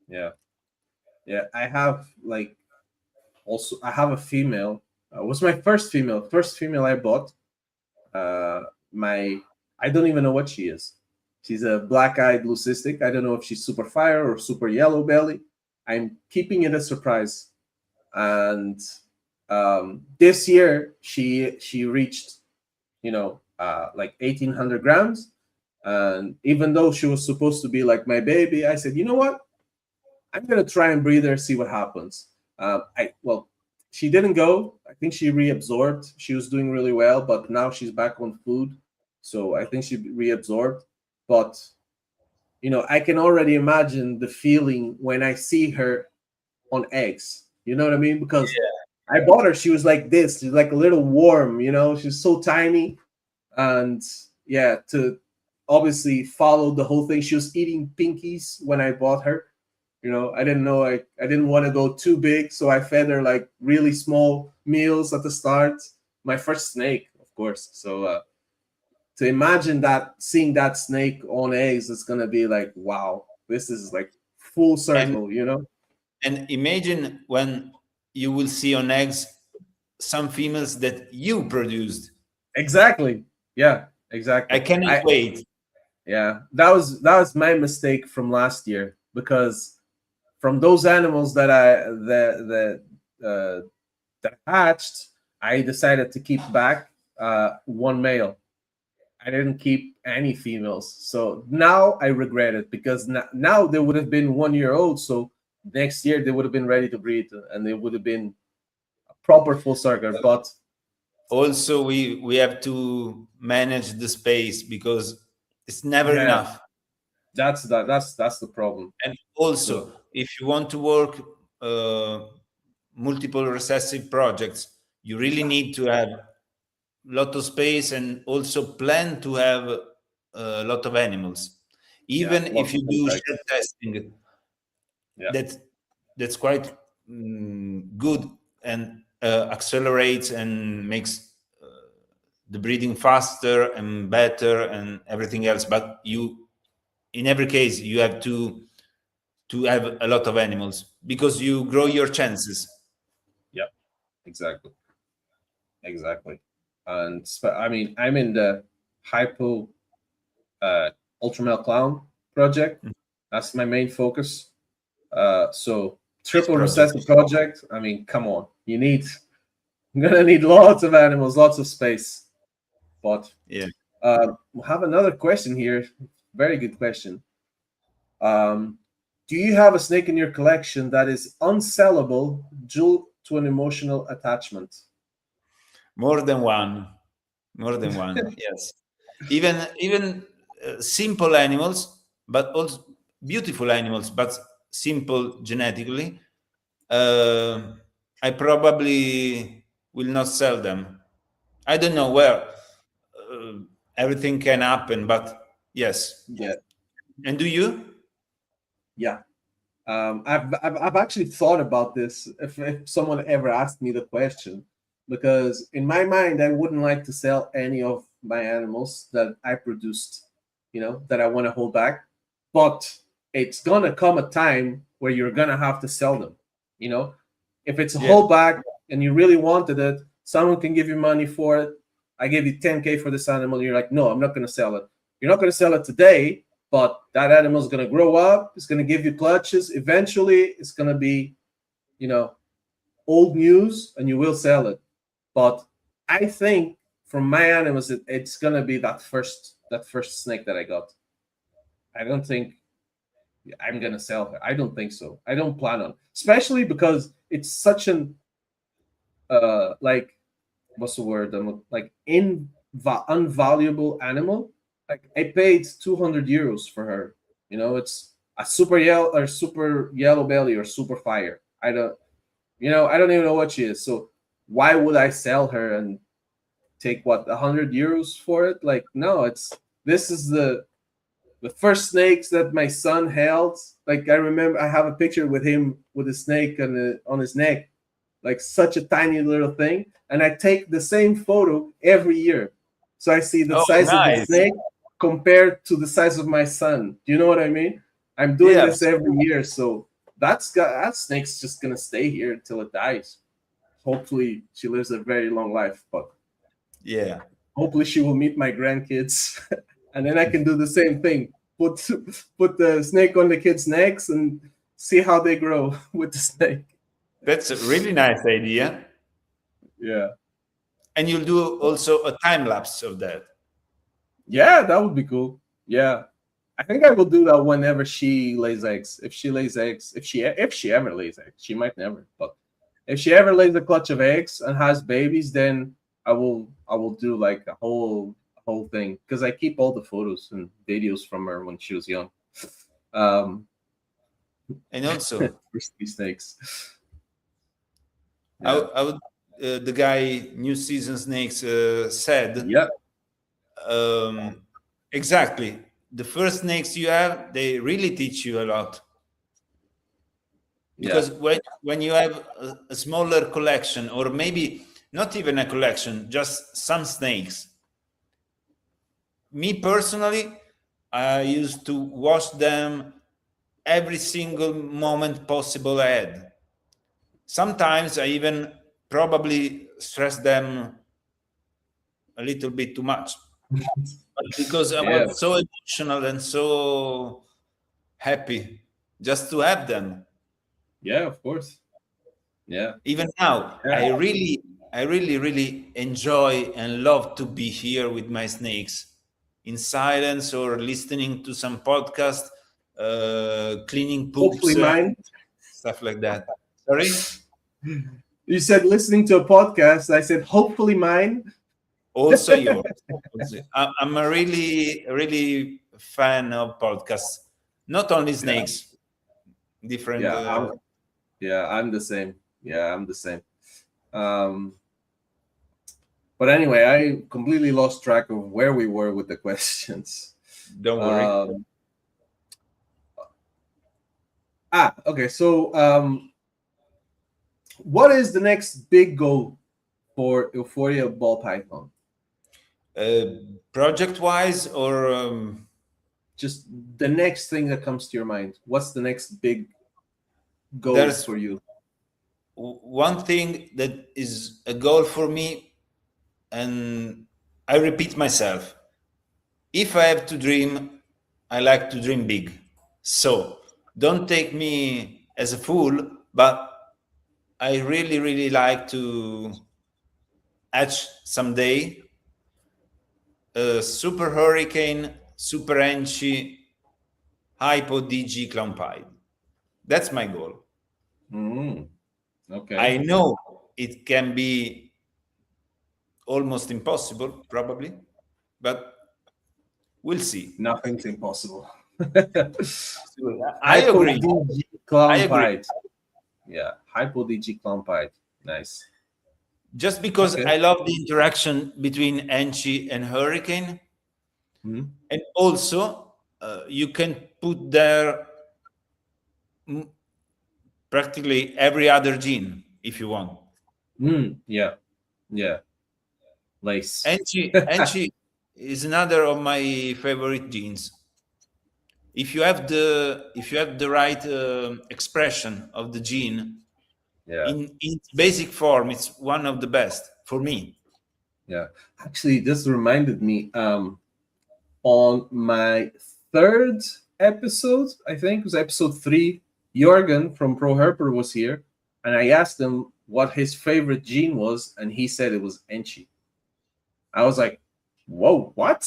Yeah. I have I have a female. It was my first female I bought. I don't even know what she is. She's a black-eyed leucistic. I don't know if she's super fire or super yellow belly. I'm keeping it a surprise. And this year she reached, like 1,800 grams. And even though she was supposed to be like my baby, I said, you know what? I'm gonna try and breed her, see what happens. She didn't go. I think she reabsorbed. She was doing really well, but now she's back on food, so I think she reabsorbed. But I can already imagine the feeling when I see her on eggs. You know what I mean? Because I bought her, she was like this. She's like a little worm. She's so tiny, and to obviously follow the whole thing. She was eating pinkies when I bought her. I didn't know I didn't want to go too big, so I fed her like really small meals at the start. My first snake, of course. So to imagine seeing that snake on eggs, it's gonna be like, wow, this is like full circle, And imagine when you will see on eggs some females that you produced. Exactly. Yeah, exactly. I cannot wait. Yeah, that was my mistake from last year, because from those animals that hatched, I decided to keep back one male. I didn't keep any females. So now I regret it, because now they would have been 1 year old. So next year they would have been ready to breed, and they would have been a proper full circle. But also we have to manage the space, because it's never enough. That's the problem. And also, if you want to work multiple recessive projects, you really need to have a lot of space, and also plan to have a lot of animals. Even if you do shed testing, that's quite good, and accelerates and makes the breeding faster and better and everything else. But in every case, you have to have a lot of animals, because you grow your chances. Yeah, exactly. And I mean, I'm in the hypo ultramel clown project. That's my main focus. So triple recessive project. I mean, come on, you need I'm gonna need lots of animals, lots of space. But Yeah. we have another question here. Very good question. Um, do you have a snake in your collection that is unsellable due to an emotional attachment? More than one. More than one. Yes. Even simple animals, but also beautiful animals, but simple genetically. Uh, I probably will not sell them. I don't know where everything can happen, but yes. Yeah, And do you? yeah. I've actually thought about this if someone ever asked me the question, because in my mind, I wouldn't like to sell any of my animals that I produced, that I want to hold back. But it's gonna come a time where you're gonna have to sell them. You know, if it's a Yeah. holdback and you really wanted it, someone can give you money for it. I gave you 10K for this animal. You're like, no, I'm not gonna sell it. You're not gonna sell it today, but that animal is going to grow up. It's going to give you clutches. Eventually, it's going to be, you know, old news, and you will sell it. But I think from my animals, it's going to be that first snake that I got. I don't think I'm going to sell her. I don't think so. I don't plan on, especially because it's such an like, what's the word? Like unvaluable animal. Like I paid 200 euros for her. It's a super yellow belly or super fire. I don't even know what she is. So why would I sell her and take what 100 euros for it? Like no, this is the first snakes that my son held. Like I remember, I have a picture with him with a snake on his neck, like such a tiny little thing. And I take the same photo every year. So I see the Oh, size of the nice. snake compared to the size of my son. Do you know what I mean? I'm doing Yeah. this every year. So that snake's just gonna stay here until it dies. Hopefully she lives a very long life, but Yeah. hopefully she will meet my grandkids and then I can do the same thing. Put the snake on the kids' necks and see how they grow with the snake. That's a really nice idea. Yeah. And you'll do also a time lapse of that. Yeah, that would be cool. Yeah. I think I will do that whenever she lays eggs. If she lays eggs, if she ever lays eggs, she might never, but if she ever lays a clutch of eggs and has babies, then I will do like a whole thing because I keep all the photos and videos from her when she was young. Um, And also, Risky snakes. I, Yeah. I would, the guy New Season Snakes said, Yeah. um, exactly. The first snakes you have, they really teach you a lot. Yeah. Because when you have a smaller collection, or maybe not even a collection, just some snakes. Me personally, I used to wash them every single moment possible I had. Sometimes I even probably stress them a little bit too much, but because I Yeah. was so emotional and so happy just to have them. Yeah. Of course. Yeah. Even now, Yeah. I really, really enjoy and love to be here with my snakes in silence or listening to some podcast, cleaning Hopefully poops, mine. stuff like that. Sorry? You said listening to a podcast. I said hopefully mine. Also yours. I'm a really, really fan of podcasts. Not only Yeah. snakes, different. Yeah. I'm the same. Yeah, I'm the same. Um, but anyway, I completely lost track of where we were with the questions. Don't worry. Um, okay. So, what is the next big goal for Euphoria Ball Python? Project wise, or Just the next thing that comes to your mind. What's the next big goal there's for you? one thing that is a goal for me, and I repeat myself. If I have to dream, I like to dream big. So don't take me as a fool, but I really, really like hatch someday a super hurricane, super enchi, hypo DG clown pied. That's my goal. Okay. I know it can be almost impossible, probably, but we'll see. Nothing's impossible. I agree. DG clown pied. Yeah, hypo DG clown pied. Nice. Just because I love the interaction between enchi and hurricane, and also you can put there practically every other gene if you want. Yeah. Lace. Enchi is another of my favorite genes. If you have the right expression of the gene, in its basic form, it's one of the best for me. Yeah, actually, this reminded me. On my third episode, I think it was episode 3, Jorgen from Pro Herper was here, and I asked him what his favorite gene was, and he said it was Enchi. I was like, whoa, what?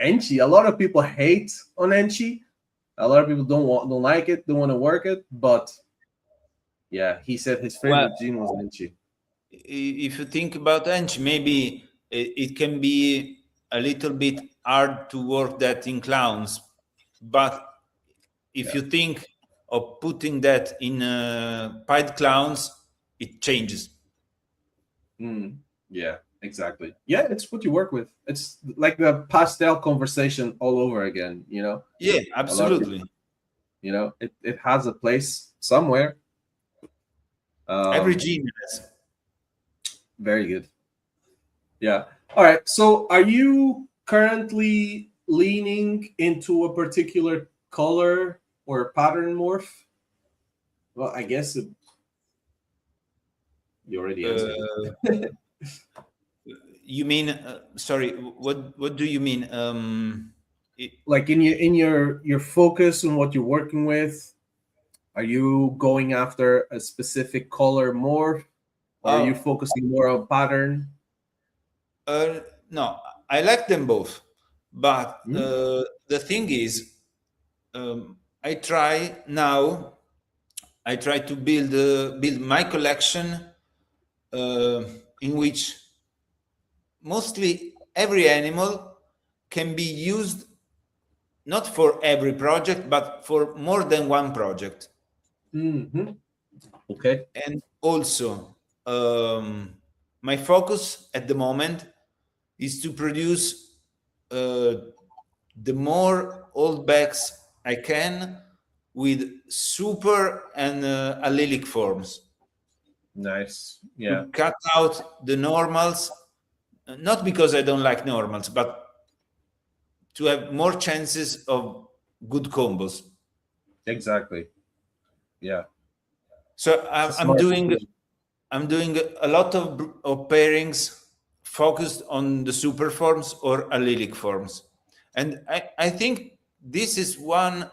Enchi? A lot of people hate on Enchi. A lot of people don't like it, don't want to work it, but yeah, he said his favorite gene was Enchi. If you think about Enchi, maybe it can be a little bit hard to work that in clowns, but if you think of putting that in pied clowns, it changes. Yeah, exactly. Yeah, it's what you work with. It's like the pastel conversation all over again, you know? Yeah, absolutely. People, you know, it has a place somewhere. Every gene has. Very good. Yeah. All right. So are you currently leaning into a particular color or pattern morph? Well, I guess you already answered it. You mean sorry, what do you mean? Like in your focus on what you're working with, are you going after a specific color morph, or are you focusing more on pattern? No, I like them both, but the thing is, I try to build my collection in which mostly every animal can be used not for every project, but for more than one project. Okay. And also, my focus at the moment is to produce the more old backs I can with super and allelic forms. Nice. Yeah. To cut out the normals, not because I don't like normals, but to have more chances of good combos. Exactly. Yeah. So I'm doing a lot of pairings focused on the super forms or allelic forms, and I think this is one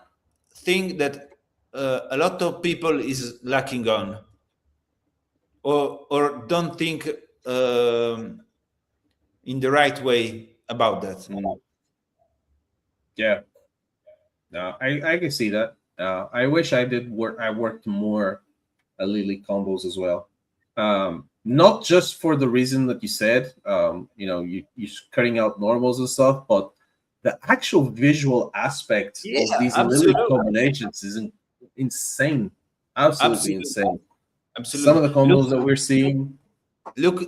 thing that a lot of people is lacking on, or don't think in the right way about that. Yeah. No, I can see that. I wish I did work. I worked more allelic combos as well. Not just for the reason that you said, you're cutting out normals and stuff, but the actual visual aspect of these allelic combinations is insane. Absolutely insane. Absolutely. Some of the combos that we're seeing. Look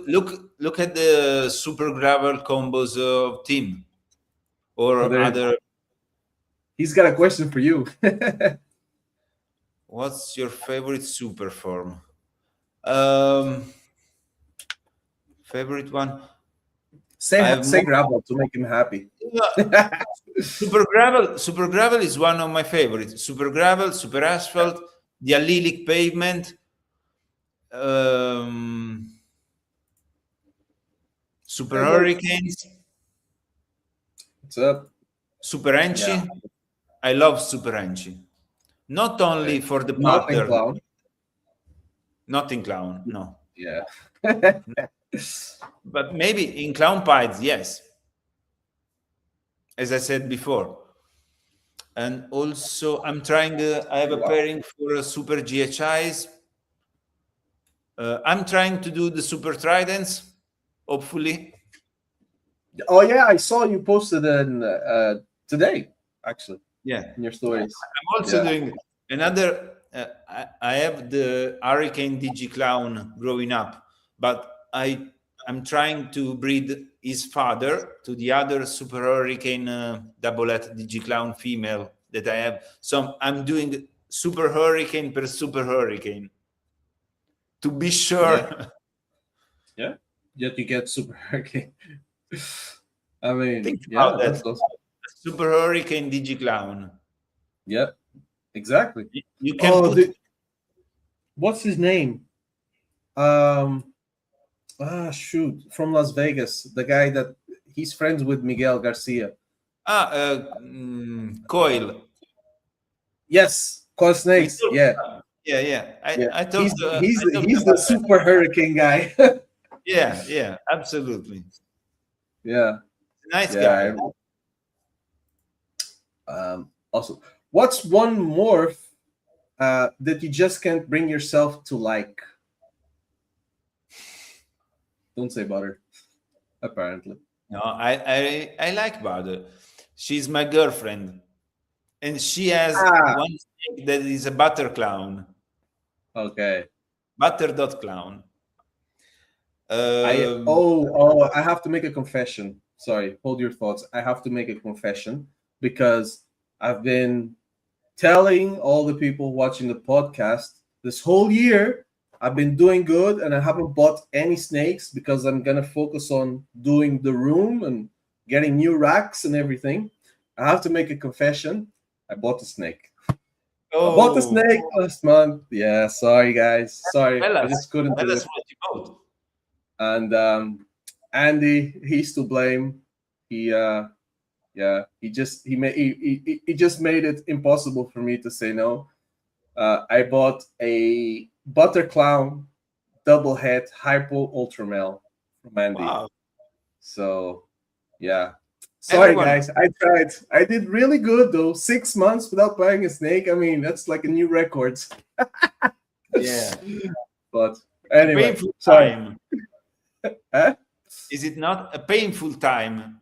at the super gravel combos of Team or other. He's got a question for you. What's your favorite super form? Favorite one? Say gravel to make him happy. Super gravel is one of my favorites. Super gravel, super asphalt, the allelic pavement, super hurricanes. What's up? Super enchi. Yeah. I love super enchi. Not only for the pattern. Not in clown. Not in clown, no. Yeah. But maybe in clown pies, yes. As I said before. And also, I'm trying. I have a Wow. pairing for super GHIs. I'm trying to do the super tridents. Hopefully, Oh yeah, I saw you posted in today, actually, yeah. in your stories. I'm also Yeah. doing another. I have the Hurricane DigiClown growing up, but I'm trying to breed his father to the other Super Hurricane doublet DigiClown female that I have. So I'm doing Super Hurricane per Super Hurricane to be sure. Yeah. Yeah. Yet you get super hurricane. I mean, Think yeah, about that's that. awesome. Super Hurricane DigiClown. Yeah, exactly. You can Oh, put. what's his name? Um, shoot, from Las Vegas, the guy that he's friends with Miguel Garcia. Coil. Yes, Coil We Snakes. talked Yeah, about, yeah. yeah. I talked He's about the that. super hurricane guy. Yeah, absolutely. Yeah, Nice yeah. guy. Also, what's one morph that you just can't bring yourself to like? Don't say butter. Apparently. No, I like Bada. She's my girlfriend, and she has Ah, one snake that is a butter clown, okay. butter.clown. I have to make a confession. Sorry, hold your thoughts. I have to make a confession because I've been telling all the people watching the podcast this whole year I've been doing good and I haven't bought any snakes because I'm gonna focus on doing the room and getting new racks and everything. I have to make a confession. I bought a snake. I bought a Oh, snake last month. Yeah, sorry guys. Sorry. tell I us, just couldn't tell do us it. what you bought. And Andy, he's to blame. He yeah, he just made it impossible for me to say no. I bought a butter clown double head hypo ultramel from Andy. Wow, So yeah. Sorry everyone. guys, I tried. I did really good though. 6 months without buying a snake. I mean, that's like a new record. Yeah, But a anyway, painful sorry. time. Huh? Is it not a painful time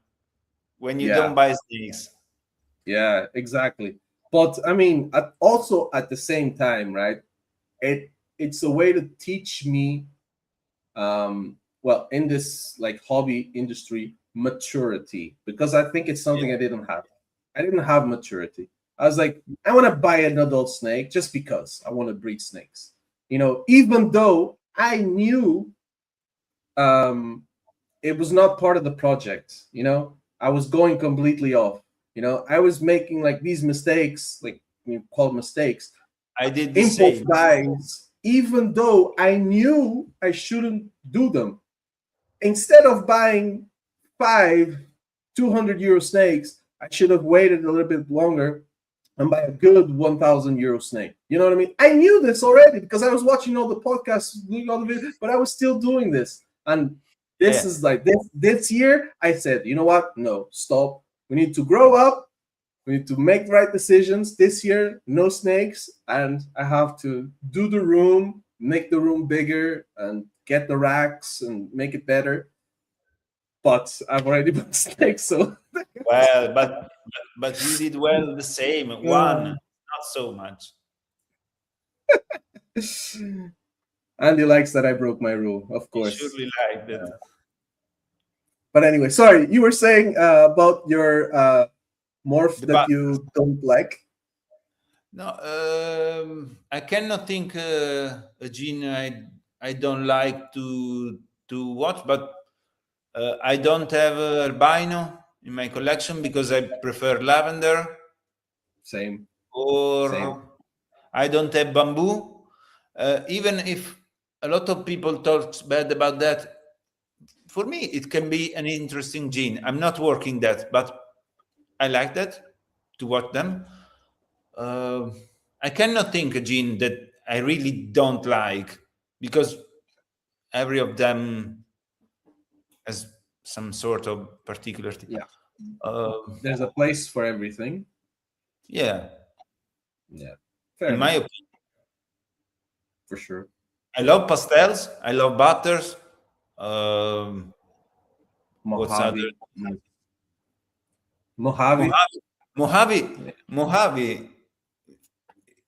when you Yeah, don't buy snakes? yeah, exactly. But I mean, also at the same time, right? It's a way to teach me well, in this like hobby industry, maturity, because I think it's something Yeah, I didn't have. I didn't have maturity. I was like, I want to buy an adult snake just because I want to breed snakes, even though I knew um it was not part of the project. I was going completely off. I was making like these mistakes, like you call mistakes, I did the impulse same. buys, even though I knew I shouldn't do them. Instead of buying five 200 euro snakes, I should have waited a little bit longer and buy a good 1,000 euro snake. You know what I mean? I knew this already because I was watching all the podcasts, doing all the videos, but I was still doing this. And this Yeah, is like this year, I said, you know what? No, stop. We need to grow up. We need to make right decisions. This year, no snakes, and I have to do the room, make the room bigger, and get the racks and make it better. But I've already bought snakes, so well, but you did well the same. One, uh, not so much. Andy likes that I broke my rule, of You course. surely liked it. But anyway, sorry, you were saying about your morph The that but you don't like. no, I cannot think a gene I don't like to watch, but I don't have albino in my collection because I prefer lavender, Same, same. or I don't have bamboo. Even if a lot of people talk bad about that, for me it can be an interesting gene. I'm not working that, but I like that to watch them. Uh, I cannot think a gene that I really don't like because every of them. has some sort of particularity. Yeah. Um, There's a place for everything. yeah, Yeah. Fair in my enough. opinion, For sure. I love pastels. I love butters. Um, what's other? Mojave. Mojave. Mojave. Mojave. Yeah. Mojave.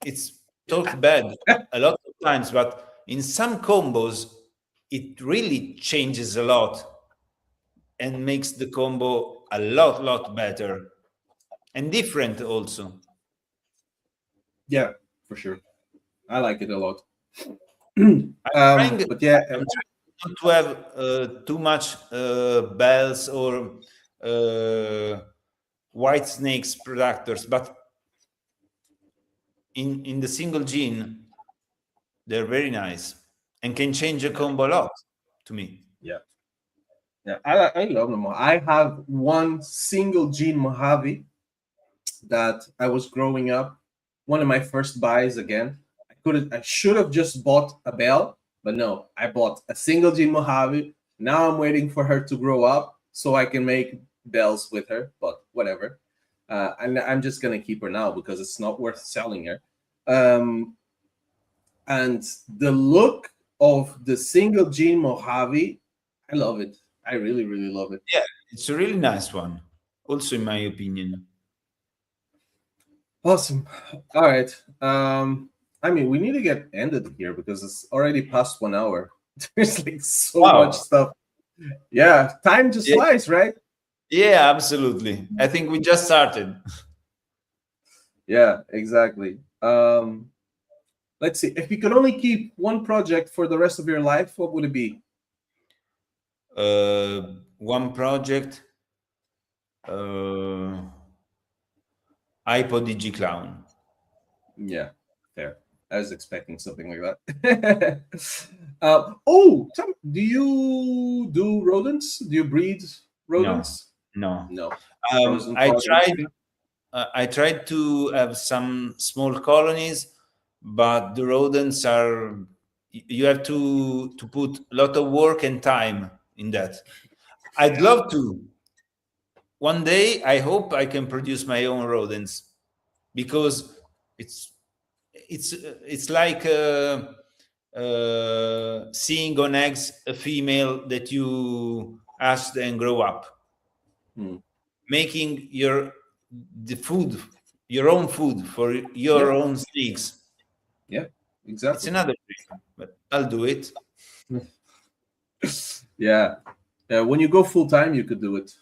It's talked bad a lot of times, but in some combos, it really changes a lot and makes the combo a lot better and different also. Yeah, for sure. I like it a lot. I'm trying, But yeah, I'm trying not to have too much bells or white snakes producers, but in the single gene, they're very nice and can change a combo a lot to me. yeah, yeah. I love them. I have one single gene Mojave that I was growing up. One of my first buys again. I should have just bought a bell, but no, I bought a single gene Mojave. Now I'm waiting for her to grow up so I can make bells with her. But whatever. And I'm just gonna keep her now because it's not worth selling her. Um, and the look of the single gene Mojave, I love it. I really, really love it. Yeah, it's a really nice one, also in my opinion. Awesome. All right. I mean, we need to get ended here because it's already past 1 hour. There's like so Wow. much stuff. Yeah, time just Yeah. flies, right? Yeah, absolutely. I think we just started. Yeah, exactly. Let's see. If you could only keep one project for the rest of your life, what would it be? One project, iPod DG Clown. Yeah, fair. I was expecting something like that. Do you do rodents? Do you breed rodents? No. No. Frozen I cod or tried. anything? I tried to have some small colonies, but the rodents are. You have to put a lot of work and time in that. I'd love to. One day, I hope I can produce my own rodents because it's it's like seeing on eggs a female that you hatched and grow up, Hmm. making the food, your own food for your Yeah, own snakes. yeah, It's exactly. another dream, but I'll do it. Yeah. Yeah, when you go full time, you could do it.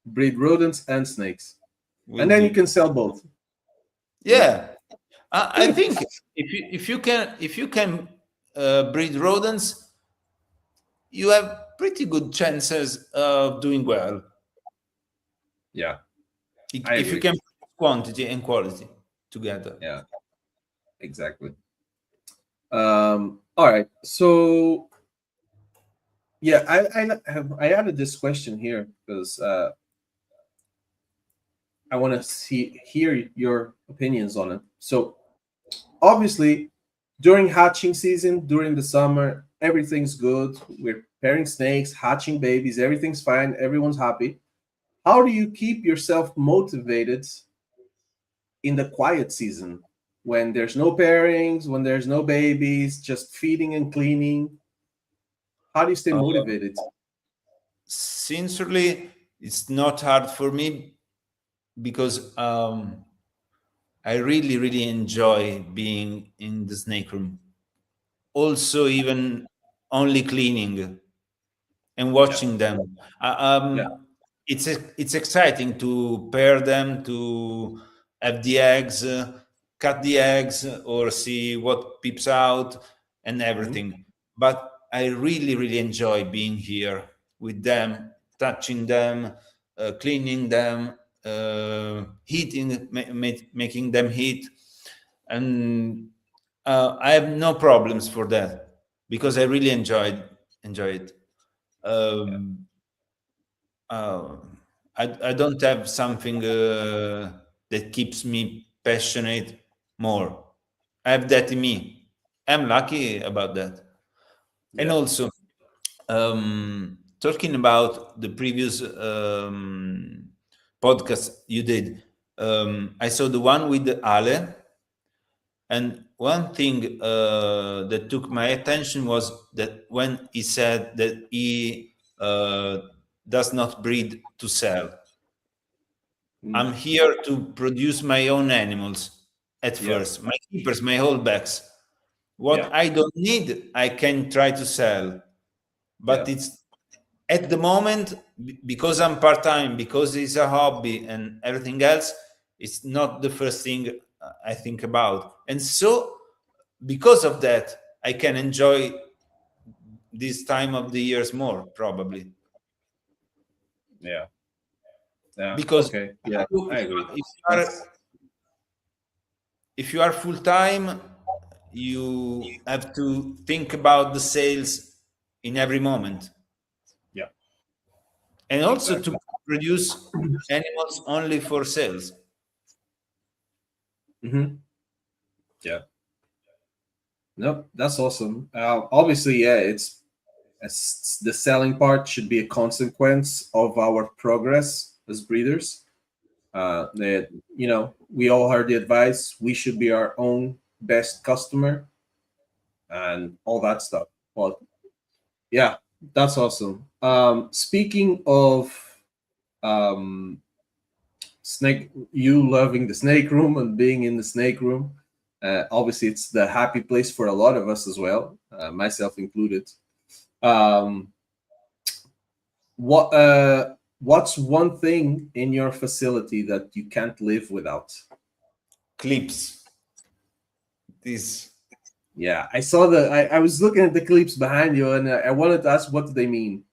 Breed rodents and snakes. Will And then you do. can sell both. Yeah, I think if you can breed rodents, you have pretty good chances of doing well. Yeah, I If you agree. can put quantity and quality together. Yeah, exactly. All right. So yeah, I added this question here because I want to hear your opinions on it. So obviously, during hatching season, during the summer, everything's good. We're pairing snakes, hatching babies, everything's fine, everyone's happy. How do you keep yourself motivated in the quiet season when there's no pairings, when there's no babies, just feeding and cleaning? How do you stay Uh, motivated? Sincerely, it's not hard for me because I really enjoy being in the snake room. Also, even only cleaning and Yeah, watching them. yeah, It's exciting to pair them, to have the eggs, cut the eggs, or see what peeps out and mhm, everything. But I really enjoy being here with them, touching them, cleaning them, heating, making them heat, and I have no problems for that because I really enjoy it. yeah, Um, uh, I don't have something that keeps me passionate more. I have that in me. I'm lucky about that. And yeah, also, um, talking about the previous podcast you did, I saw the one with the Ale, and one thing that took my attention was that when he said that he does not breed to sell. I'm here to produce my own animals at first, my keepers, my holdbacks. What I don't need, I can try to sell. But it's at the moment, because I'm part-time, because it's a hobby and everything else, it's not the first thing I think about. And so because of that, I can enjoy this time of the years more, probably. Yeah. Because okay. Yeah, I agree. If you are full-time, you have to think about the sales in every moment. Yeah. And also to produce animals only for sales. Yeah. Nope, that's awesome. Obviously, yeah, it's the selling part should be a consequence of our progress as breeders. That we all heard the advice. We should be our own best customer, and all that stuff. Well, yeah, that's awesome. Speaking of snake, you loving the snake room and being in the snake room, obviously it's the happy place for a lot of us as well, myself included. Um, what's one thing in your facility that you can't live without? Clips. This. Yeah, I saw I was looking at the clips behind you, and I wanted to ask, what do they mean?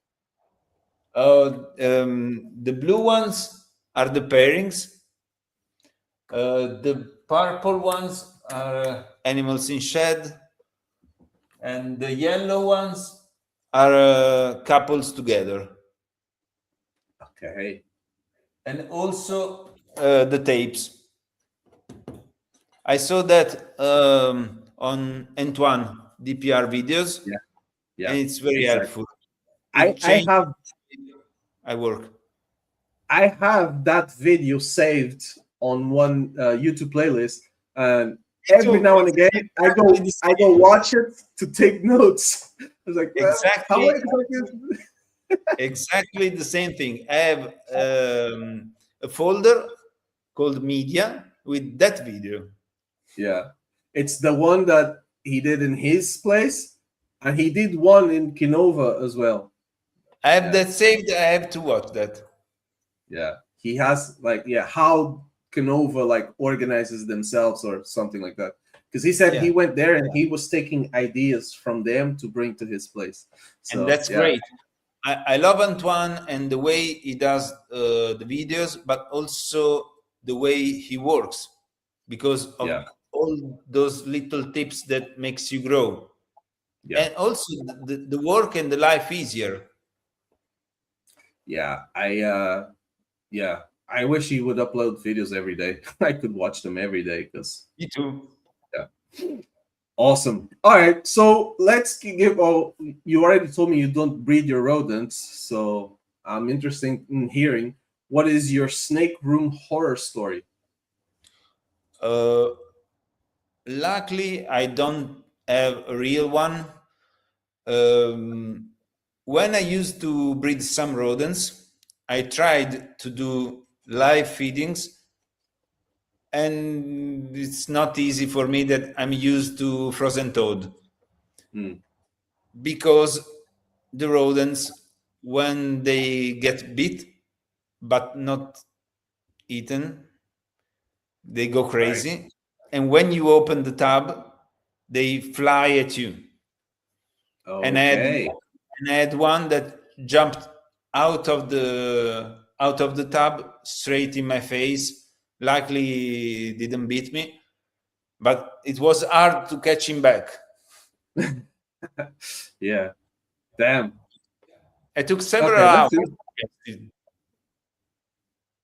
The blue ones are the pairings. The purple ones are animals in shed, and the yellow ones are couples together. Okay. And also the tapes. I saw that on Antoine DPR videos, Yeah, and it's very helpful. I have that video saved on one YouTube playlist, and every now and again I go watch it to take notes. I was like, exactly the same thing. I have a folder called media with that video. Yeah, it's the one that he did in his place, and he did one in Kinova as well. I have that saved. I have to watch that. Yeah, he has how Canova organizes themselves or something like that. Because he said he went there and he was taking ideas from them to bring to his place. So, and that's great. I love Antoine and the way he does the videos, but also the way he works, because of all those little tips that makes you grow. And also the work and the life easier. I wish he would upload videos every day. I could watch them every day because me too. Yeah. Awesome. All right, so let's give. Oh, you already told me you don't breed your rodents, so I'm interested in hearing what is your snake room horror story. Luckily, I don't have a real one. When I used to breed some rodents, I tried to do live feedings, and it's not easy for me that I'm used to frozen toad. Because the rodents, when they get bit but not eaten, they go crazy. Right. And when you open the tub, they fly at you. Okay. And I had one that jumped out of the tub straight in my face. Luckily, it didn't beat me, but it was hard to catch him back. Yeah, damn. I took several hours.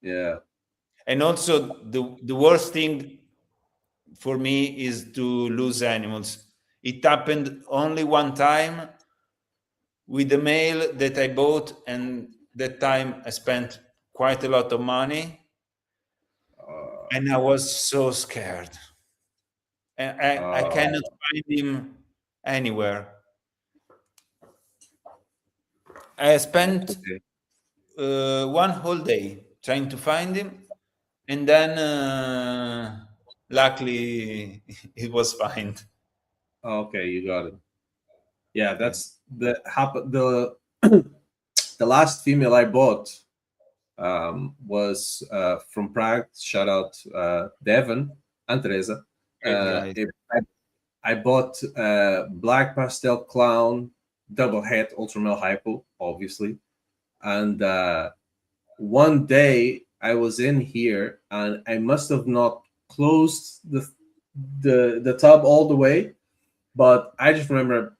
Yeah. And also, the worst thing for me is to lose animals. It happened only one time with the male that I bought, and that time I spent quite a lot of money, and I was so scared. And I cannot find him anywhere. I spent okay. one whole day trying to find him, and then luckily it was found. Okay, you got it. Yeah, that's the happen. The last female I bought was from Prague. Shout out Devon and Teresa. Great guys. I bought black pastel clown double head ultra male hypo, obviously, and one day I was in here and I must have not closed the tub all the way, but I just remember,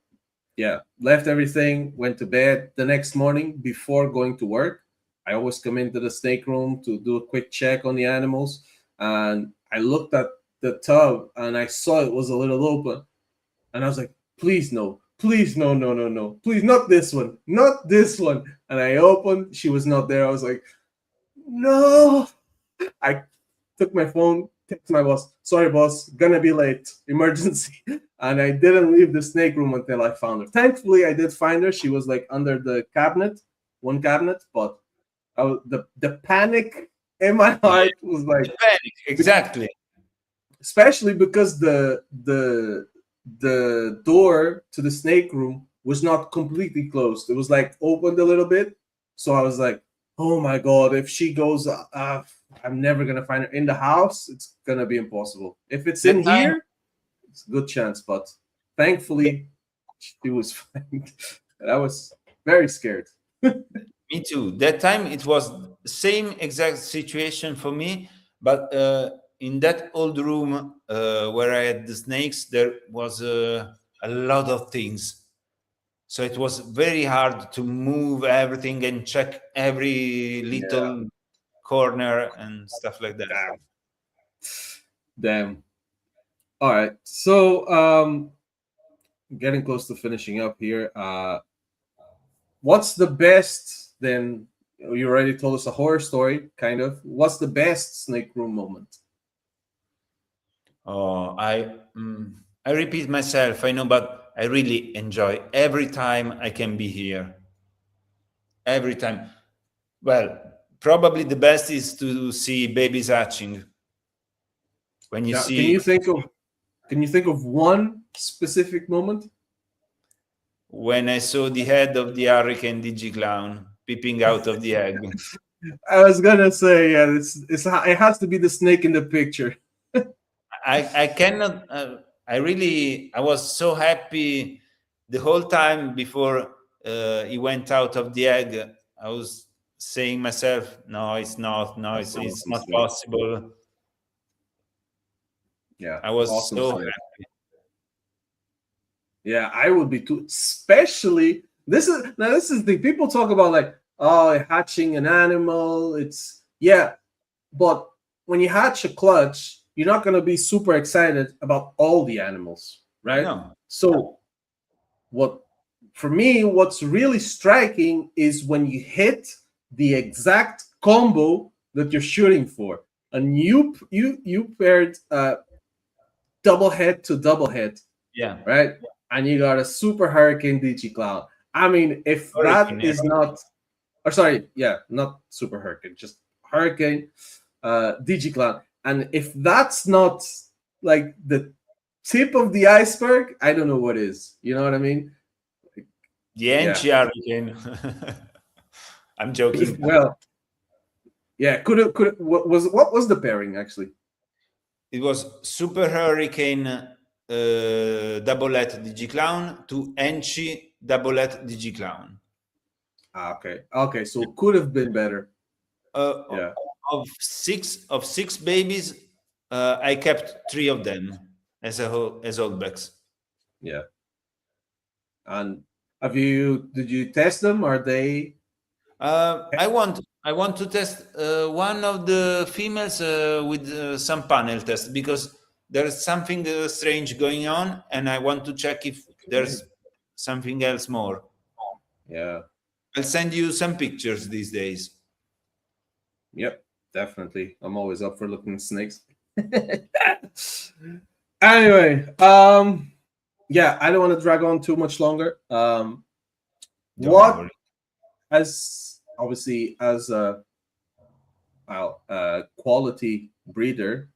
yeah, left everything, went to bed. The next morning before going to work, I always come into the snake room to do a quick check on the animals, and I looked at the tub and I saw it was a little open, and I was like, please no, please no, no, no, no, please not this one, not this one. And I opened, she was not there. I was like, no. I took my phone, text my boss, sorry boss, gonna be late, emergency. And I didn't leave the snake room until I found her. Thankfully, I did find her. She was like under the cabinet, one cabinet, but the panic in my heart was like, The panic, exactly. especially because the door to the snake room was not completely closed. It was like opened a little bit. So I was like, oh my god, if she goes, I'm never gonna find her in the house. It's gonna be impossible. If it's in here, it's a good chance. But thankfully, she was fine. And I was very scared. Me too. That time it was the same exact situation for me, but in that old room where I had the snakes, there was a lot of things. So it was very hard to move everything and check every little corner and stuff like that. Damn. All right. So getting close to finishing up here. What's the best then? You already told us a horror story, kind of. What's the best snake room moment? Oh, I repeat myself, I know, but I really enjoy every time I can be here. Every time. Well, probably the best is to see babies hatching. When you Now, see, can you think of one specific moment? when I saw the head of the hurricane DigiClown peeping out of the egg. I was gonna say, yeah, it has to be the snake in the picture. I cannot. I was so happy the whole time before he went out of the egg. I was saying myself, no, it's not. No, it's not possible. Yeah, I was awesome so snake. happy. Yeah, I would be too. Especially this is the thing. People talk about like, oh, hatching an animal. It's but when you hatch a clutch, you're not gonna be super excited about all the animals, right? No. So for me, what's really striking is when you hit the exact combo that you're shooting for. And you paired double head to double head, Yeah. right? And you got a super hurricane DG Cloud. I mean, if Hurricane, that is not, or sorry, yeah, not super hurricane, just hurricane DG Cloud. And if that's not like the tip of the iceberg, I don't know what is. You know what I mean? The NG hurricane. I'm joking. Well, yeah, what was the pairing actually? It was Super Hurricane double-let DigiClown to Enchi double-let DigiClown. Okay, so it could have been better. Yeah. Of six babies, I kept 3 of them as holdbacks. Yeah. And did you test them? Are they? I want to test one of the females with some panel test, because there's something strange going on, and I want to check if there's something else more. Yeah. I'll send you some pictures these days. Yep. Definitely. I'm always up for looking at snakes. Anyway, yeah, I don't want to drag on too much longer. Don't What worry. as obviously as a quality breeder,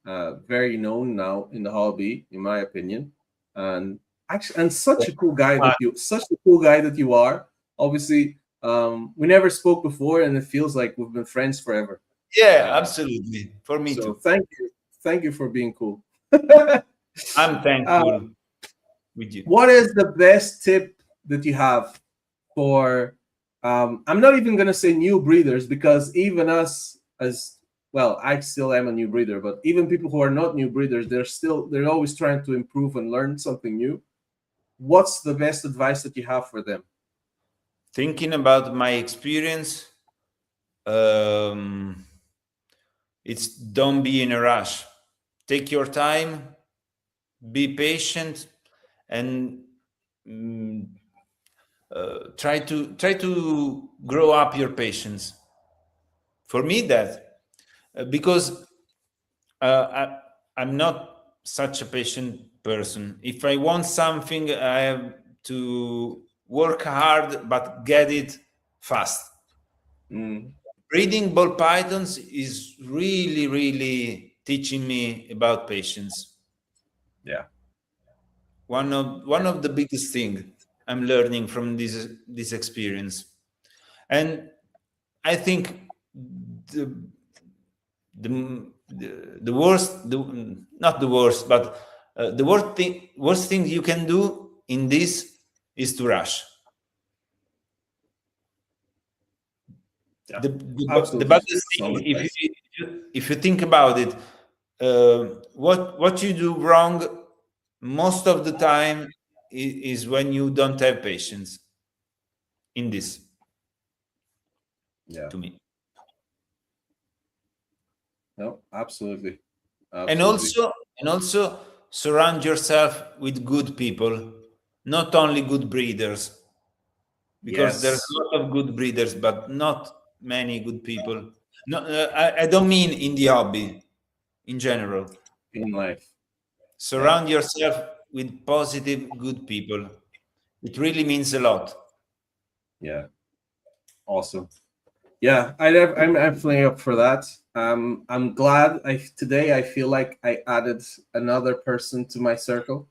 very known now in the hobby, in my opinion, and actually, and such a cool guy that you are. Obviously, we never spoke before, and it feels like we've been friends forever. Yeah, Uh, absolutely. For me so too. thank you for being cool. I'm uh, thankful with you. what is the best tip that you have for I'm not even going to say new breeders, because even us, as well, I still am a new breeder, but even people who are not new breeders, they're always trying to improve and learn something new. What's the best advice that you have for them? Thinking about my experience, um, it's don't be in a rush. Take your time, be patient, and mm, try to grow up your patience. For me, that because I'm not such a patient person. If I want something, I have to work hard but get it fast. Mm, Reading ball pythons is really, really teaching me about patience. yeah, One of the biggest thing I'm learning from this experience, and I think the the worst, not the worst, but the worst thing you can do in this is to rush. yeah, The absolutely. baddest Some thing, advice. if you think about it, what you do wrong most of the time is when you don't have patience in this, Yeah, to me. no, absolutely, and absolutely. also and also surround yourself with good people, not only good breeders, because there's a Yes, lot of good breeders but not many good people. No, I don't mean in the hobby, in general. in life. Yeah, Surround yourself with positive good people. It really means a lot. yeah, awesome. Yeah, I'm definitely up for that. I'm glad today I feel like I added another person to my circle.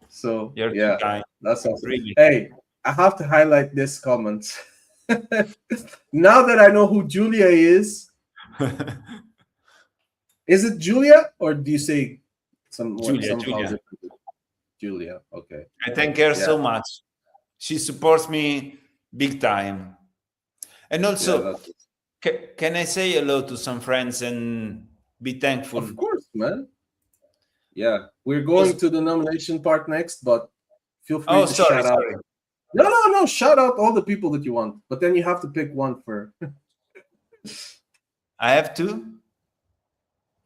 So You're too yeah, kind, that's awesome. really. Hey, I have to highlight this comment. Now that I know who Julia is it Julia or do you say somehow Julia, different? Julia. Okay. I thank her Yeah. so much. She supports me big time. And Yeah. also, That's can I say hello to some friends and be thankful? of course, man. Yeah, we're going Because, to the nomination part next, but feel free oh, to sorry, shout out. sorry. No, no, no. Shout out all the people that you want, but then you have to pick one for. I have to.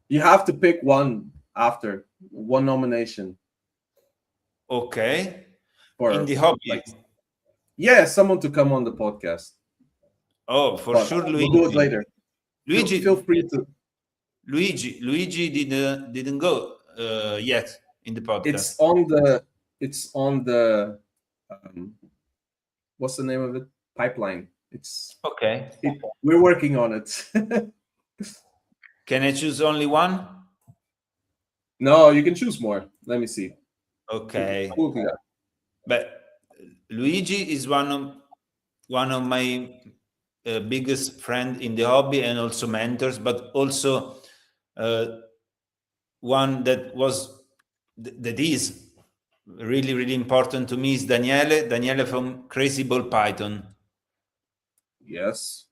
You have to pick one after one nomination Okay. In for the hobby. like yeah, someone to come on the podcast. Oh, for But sure, we'll do it Luigi. later. Feel Luigi, free to. Luigi didn't go yet in the It's podcast. on the. It's on the. Um, what's the name of it? Pipeline. Okay. We're working on it. Can I choose only one? No, you can choose more. Let me see. Okay. Who we got? But Luigi is one of my biggest friend in the hobby and also mentors, but also uh, one that is really, really important to me is Daniele from Crazy Ball Python. Yes.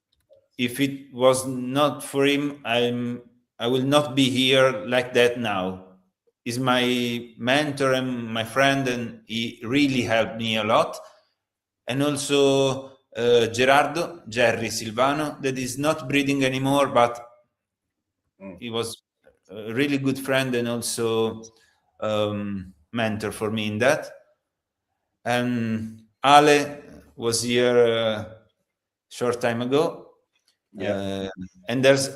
If it was not for him, I will not be here like that now. He's my mentor and my friend, and he really helped me a lot. And also Jerry Silvano, that is not breeding anymore, but Mm. he was a really good friend and also mentor for me in that. And Ale was here short time ago. Yeah. And there's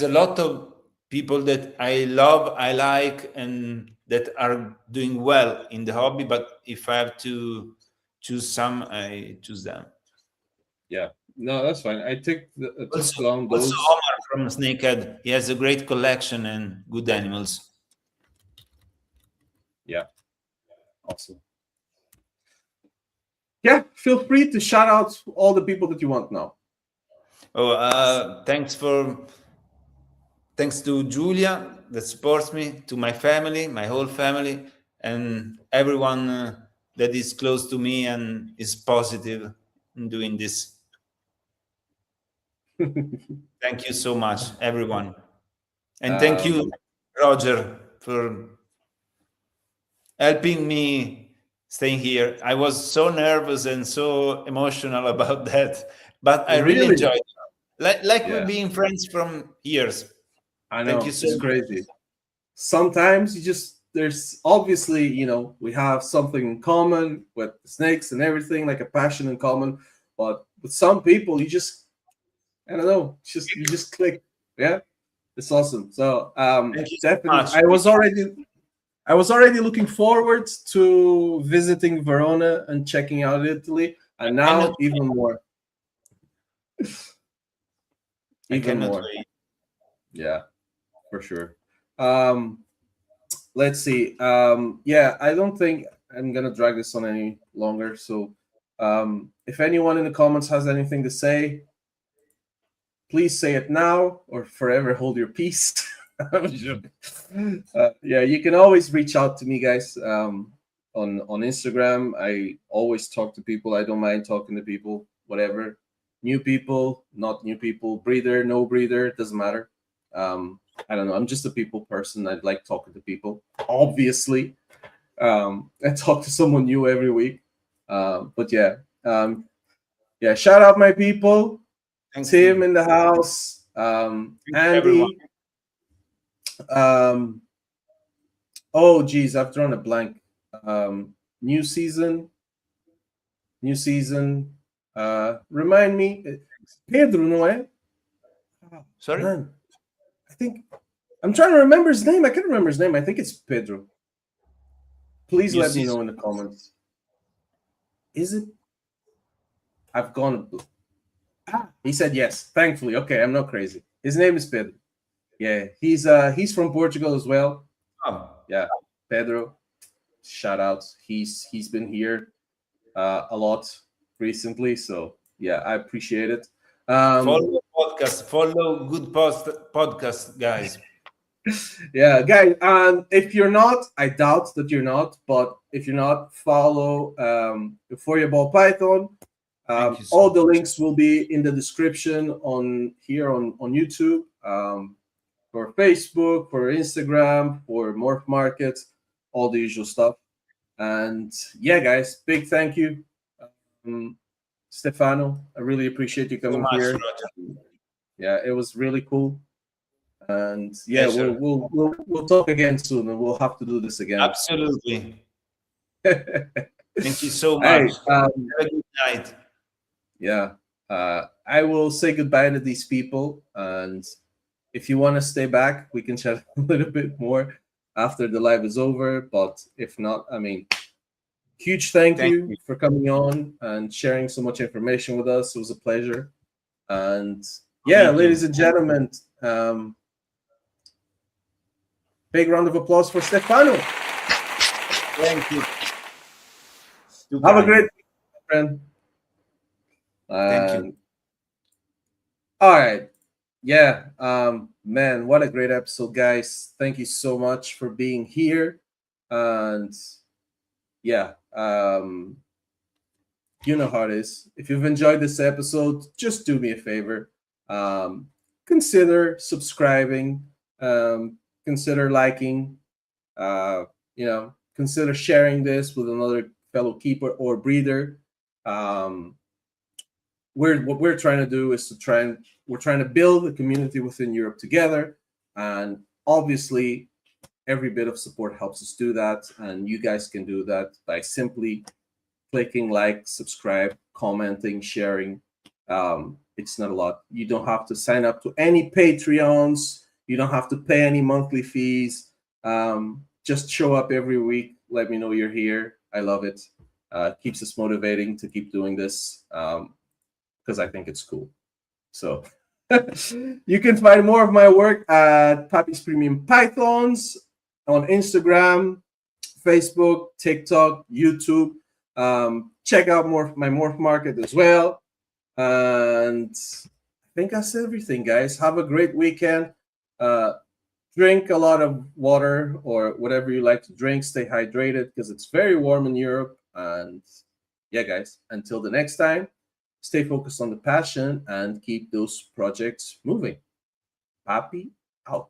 a lot of people that I love, I like, and that are doing well in the hobby. But if I have to choose some, I choose them. Yeah. No, that's fine. I took Also, along also those. Omar from Snakehead, he has a great collection and good animals. Yeah. Awesome. Yeah. Feel free to shout out all the people that you want now. Oh, thanks to Julia that supports me, to my family, my whole family, and everyone that is close to me and is positive in doing this. Thank you so much, everyone. And thank you, Roger, for helping me staying here. I was so nervous and so emotional about that, but I really Really? enjoyed it. Like we've Yeah. been friends from years. I Thank you know. so It's much. crazy. Sometimes there's obviously, we have something in common with snakes and everything, like a passion in common. But with some people, I don't know, you just click. Yeah. It's awesome. So Thank you so definitely, much. I was already looking forward to visiting Verona and checking out Italy, and I cannot now even more. I Even cannot more. wait. Yeah, for sure. Um, let's see. Yeah, I don't think I'm gonna drag this on any longer. So, if anyone in the comments has anything to say, please say it now or forever hold your peace. Yeah, you can always reach out to me, guys. On Instagram, I always talk to people. I don't mind talking to people. Whatever, new people, not new people, breeder, no breeder, doesn't matter. I don't know. I'm just a people person. I like talking to people. Obviously, I talk to someone new every week. But yeah, yeah. Shout out my people. Thank Tim you. in the house. Thank you, everyone. Andy. Um, oh, geez, I've drawn a blank. New season. New season. Remind me. Pedro, no é? Oh, Sorry? man. I think I'm trying to remember his name. I can't remember his name. I think it's Pedro. Please New let me season. know in the comments. Is it? I've gone. He said yes. Thankfully, okay, I'm not crazy. His name is Pedro. Yeah, he's from Portugal as well. Oh, Yeah, Pedro. Shout out. He's been here a lot recently, so yeah, I appreciate it. follow podcast. Follow good podcast, guys. Yeah, guys. If you're not, I doubt that you're not, but if you're not, follow Euphoria Ball Python. Thank you so All the much. links will be in the description on YouTube, for Facebook, for Instagram, for Morph Market, all the usual stuff. And yeah, guys, big thank you, um, Stefano. I really appreciate you So coming much, here. Roger. Yeah, it was really cool. And yeah, Pleasure. we'll talk again soon, and we'll have to do this again. Absolutely. Hey, Thank you so much. Have a good night. yeah, I will say goodbye to these people, and if you want to stay back, we can chat a little bit more after the live is over. But if not, I mean, huge thank Thank you you. for coming on and sharing so much information with us. It was a pleasure. And yeah, Thank ladies you. and gentlemen, big round of applause for Stefano. Thank you. Too Have a kind. great week, friend. Thank you. All right. Yeah. Man, what a great episode, guys. Thank you so much for being here. And yeah, you know how it is. If you've enjoyed this episode, just do me a favor. Consider subscribing, consider liking, consider sharing this with another fellow keeper or breeder. What we're trying to do is we're trying to build a community within Europe together, and obviously every bit of support helps us do that, and you guys can do that by simply clicking like, subscribe, commenting, sharing. It's not a lot. You don't have to sign up to any Patreons. You don't have to pay any monthly fees. Just show up every week. Let me know you're here. I love it. Keeps us motivating to keep doing this because I think it's cool. So you can find more of my work at Pappy's Premium Pythons on Instagram, Facebook, TikTok, YouTube. Check out more of my Morph Market as well. And I think that's everything, guys. Have a great weekend. Drink a lot of water or whatever you like to drink. Stay hydrated because it's very warm in Europe. And yeah, guys, until the next time, stay focused on the passion and keep those projects moving. Pappy out.